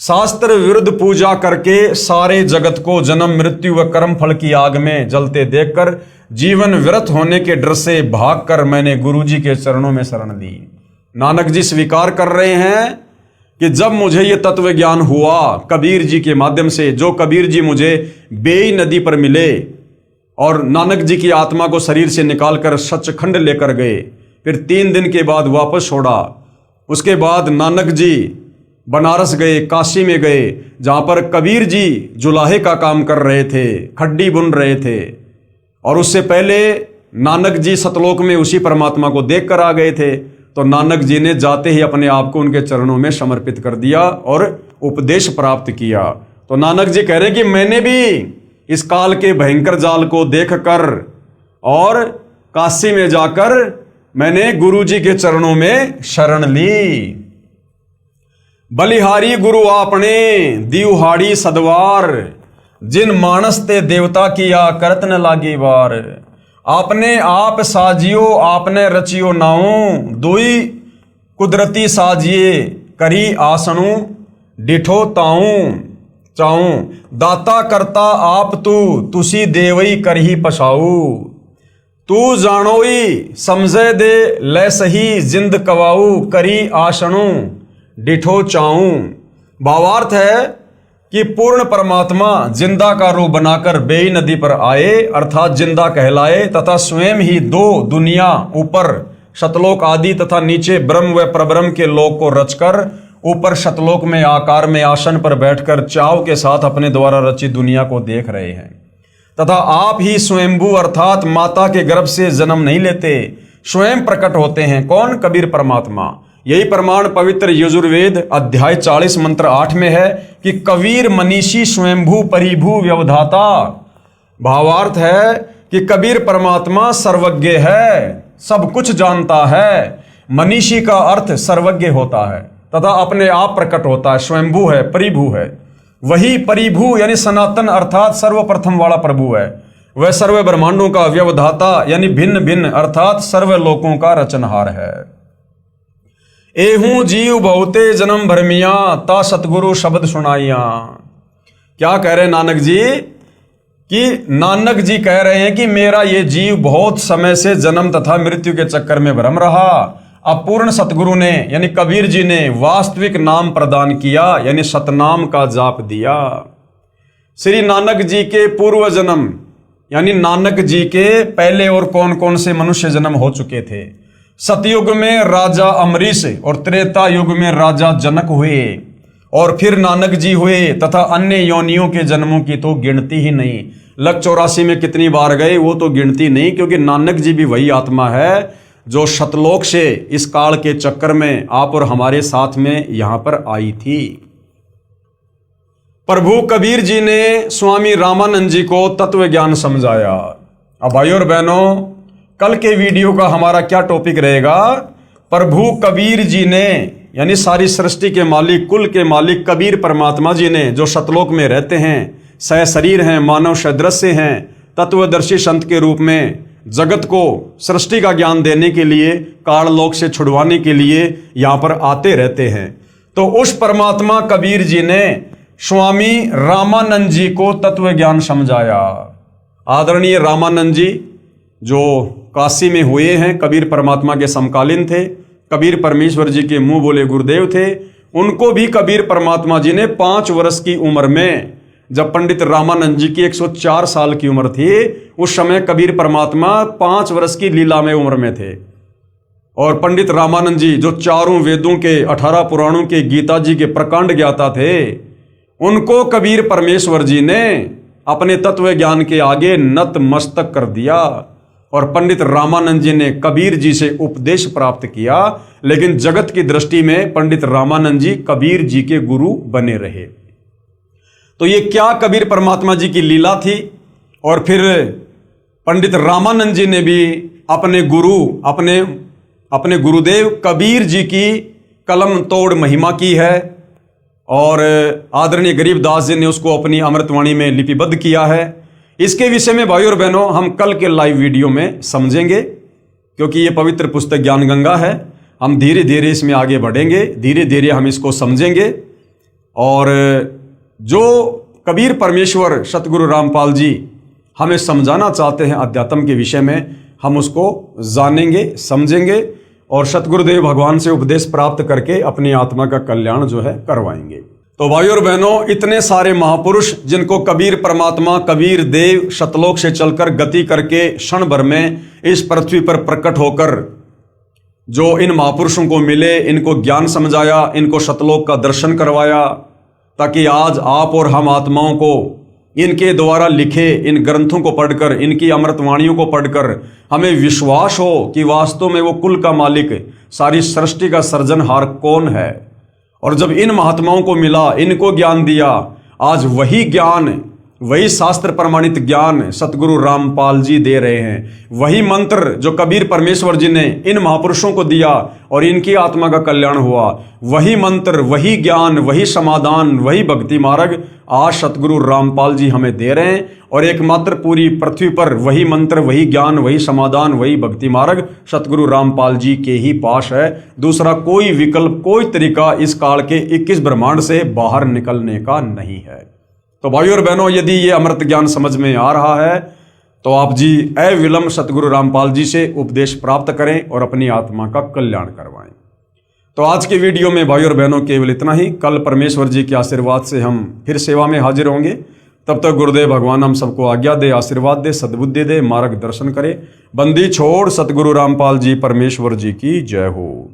शास्त्र विरुद्ध पूजा करके सारे जगत को जन्म मृत्यु व कर्म फल की आग में जलते देखकर जीवन व्यर्थ होने के डर से भागकर मैंने गुरुजी के चरणों में शरण ली। नानक जी स्वीकार कर रहे हैं कि जब मुझे ये तत्व ज्ञान हुआ कबीर जी के माध्यम से, जो कबीर जी मुझे बेई नदी पर मिले और नानक जी की आत्मा को शरीर से निकालकर सचखंड लेकर गए, फिर 3 दिन के बाद वापस छोड़ा। उसके बाद नानक जी बनारस गए, काशी में गए, जहाँ पर कबीर जी जुलाहे का काम कर रहे थे, खड्डी बुन रहे थे, और उससे पहले नानक जी सतलोक में उसी परमात्मा को देख कर आ गए थे। तो नानक जी ने जाते ही अपने आप को उनके चरणों में समर्पित कर दिया और उपदेश प्राप्त किया। तो नानक जी कह रहे हैं कि मैंने भी इस काल के भयंकर जाल को देखकर और काशी में जाकर मैंने गुरु जी के चरणों में शरण ली। बलिहारी गुरु आपने दिवहाड़ी सदवार, जिन मानस ते देवता किया करत न लागी वार। आपने आप साजियो आपने रचियो नाऊ, दुई कुदरती साजिए करी आसणु डिठो ताऊ चाऊ। दाता करता आप तू तुसी देवई करही पछाऊ। तू जानोई समझे दे ले सही जिंद कवाऊ, करी आसणु डिठो चाऊ। भावार्थ है कि पूर्ण परमात्मा जिंदा का रूप बनाकर बेई नदी पर आए अर्थात जिंदा कहलाए, तथा स्वयं ही 2 दुनिया ऊपर शतलोक आदि तथा नीचे ब्रह्म व प्रब्रह्म के लोक को रचकर ऊपर शतलोक में आकार में आसन पर बैठकर चाव के साथ अपने द्वारा रचित दुनिया को देख रहे हैं। तथा आप ही स्वयंभू अर्थात माता के गर्भ से जन्म नहीं लेते, स्वयं प्रकट होते हैं। कौन? कबीर परमात्मा। यही प्रमाण पवित्र यजुर्वेद अध्याय 40 मंत्र 8 में है कि कबीर मनीषी स्वयंभू परिभू व्यवधाता। भावार्थ है कि कबीर परमात्मा सर्वज्ञ है, सब कुछ जानता है। मनीषी का अर्थ सर्वज्ञ होता है तथा अपने आप प्रकट होता है, स्वयंभू है, परिभू है। वही परिभू यानी सनातन अर्थात सर्वप्रथम वाला प्रभु है। वह सर्व ब्रह्मांडों का व्यवधाता यानी भिन्न भिन्न अर्थात सर्व लोकों का रचनहार है। एहू जीव बहुते जन्म भरमिया, ता सतगुरु शब्द सुनाइया। क्या कह रहे हैं नानक जी? कि नानक जी कह रहे हैं कि मेरा ये जीव बहुत समय से जन्म तथा मृत्यु के चक्कर में भ्रम रहा, अब पूर्ण सतगुरु ने यानी कबीर जी ने वास्तविक नाम प्रदान किया, यानी सतनाम का जाप दिया। श्री नानक जी के पूर्व जन्म यानी नानक जी के पहले और कौन कौन से मनुष्य जन्म हो चुके थे। सतयुग में राजा अमरीश और त्रेता युग में राजा जनक हुए और फिर नानक जी हुए, तथा अन्य योनियों के जन्मों की तो गिनती ही नहीं। लग 84 में कितनी बार गए वो तो गिनती नहीं, क्योंकि नानक जी भी वही आत्मा है जो शतलोक से इस काल के चक्कर में आप और हमारे साथ में यहां पर आई थी। प्रभु कबीर जी ने स्वामी रामानंद जी को तत्व ज्ञान समझाया। अब भाइयों और बहनों, कल के वीडियो का हमारा क्या टॉपिक रहेगा? प्रभु कबीर जी ने यानी सारी सृष्टि के मालिक, कुल के मालिक कबीर परमात्मा जी ने, जो शतलोक में रहते हैं, सह शरीर हैं, मानव सदृश्य हैं, तत्वदर्शी संत के रूप में जगत को सृष्टि का ज्ञान देने के लिए, काललोक से छुड़वाने के लिए यहां पर आते रहते हैं। तो उस परमात्मा कबीर जी ने स्वामी रामानंद जी को तत्व ज्ञान समझाया। आदरणीय रामानंद जी जो काशी में हुए हैं, कबीर परमात्मा के समकालीन थे, कबीर परमेश्वर जी के मुंह बोले गुरुदेव थे। उनको भी कबीर परमात्मा जी ने 5 वर्ष की उम्र में, जब पंडित रामानंद जी की 104 साल की उम्र थी, उस समय कबीर परमात्मा 5 वर्ष की लीला में उम्र में थे। और पंडित रामानंद जी जो चारों वेदों के, 18 पुराणों के, गीता जी के प्रकांड ज्ञाता थे, उनको कबीर परमेश्वर जी ने अपने तत्व ज्ञान के आगे नतमस्तक कर दिया। और पंडित रामानंद जी ने कबीर जी से उपदेश प्राप्त किया, लेकिन जगत की दृष्टि में पंडित रामानंद जी कबीर जी के गुरु बने रहे। तो ये क्या कबीर परमात्मा जी की लीला थी। और फिर पंडित रामानंद जी ने भी अपने गुरु, अपने गुरुदेव कबीर जी की कलम तोड़ महिमा की है, और आदरणीय गरीबदास जी ने उसको अपनी अमृतवाणी में लिपिबद्ध किया है। इसके विषय में भाइयों और बहनों हम कल के लाइव वीडियो में समझेंगे, क्योंकि ये पवित्र पुस्तक ज्ञान गंगा है। हम धीरे धीरे इसमें आगे बढ़ेंगे, धीरे धीरे हम इसको समझेंगे। और जो कबीर परमेश्वर सतगुरु रामपाल जी हमें समझाना चाहते हैं अध्यात्म के विषय में, हम उसको जानेंगे, समझेंगे और सतगुरुदेव भगवान से उपदेश प्राप्त करके अपनी आत्मा का कल्याण जो है करवाएंगे। तो भाइयों और बहनों, इतने सारे महापुरुष जिनको कबीर परमात्मा, कबीर देव शतलोक से चलकर गति करके क्षण भर में इस पृथ्वी पर प्रकट होकर जो इन महापुरुषों को मिले, इनको ज्ञान समझाया, इनको शतलोक का दर्शन करवाया, ताकि आज आप और हम आत्माओं को इनके द्वारा लिखे इन ग्रंथों को पढ़कर, इनकी अमृतवाणियों को पढ़कर हमें विश्वास हो कि वास्तव में वो कुल का मालिक, सारी सृष्टि का सृजनहार कौन है। और जब इन महात्माओं को मिला, इनको ज्ञान दिया, आज वही ज्ञान, वही शास्त्र प्रमाणित ज्ञान सतगुरु रामपाल जी दे रहे हैं। वही मंत्र जो कबीर परमेश्वर जी ने इन महापुरुषों को दिया और इनकी आत्मा का कल्याण हुआ, वही मंत्र, वही ज्ञान, वही समाधान, वही भक्ति मार्ग आज सतगुरु रामपाल जी हमें दे रहे हैं। और एकमात्र पूरी पृथ्वी पर वही मंत्र, वही ज्ञान, वही समाधान, वही भक्ति मार्ग सतगुरु रामपाल जी के ही पास है। दूसरा कोई विकल्प, कोई तरीका इस काल के 21 ब्रह्मांड से बाहर निकलने का नहीं है। तो भाइयों और बहनों, यदि ये अमृत ज्ञान समझ में आ रहा है तो आप जी अविलंब सतगुरु रामपाल जी से उपदेश प्राप्त करें और अपनी आत्मा का कल्याण करवाएं। तो आज के वीडियो में भाइयों और बहनों केवल इतना ही। कल परमेश्वर जी के आशीर्वाद से हम फिर सेवा में हाजिर होंगे। तब तक गुरुदेव भगवान हम सबको आज्ञा दे, आशीर्वाद दे, सद्बुद्धि दे, मार्गदर्शन करे। बंदी छोड़ सतगुरु रामपाल जी परमेश्वर जी की जय हो।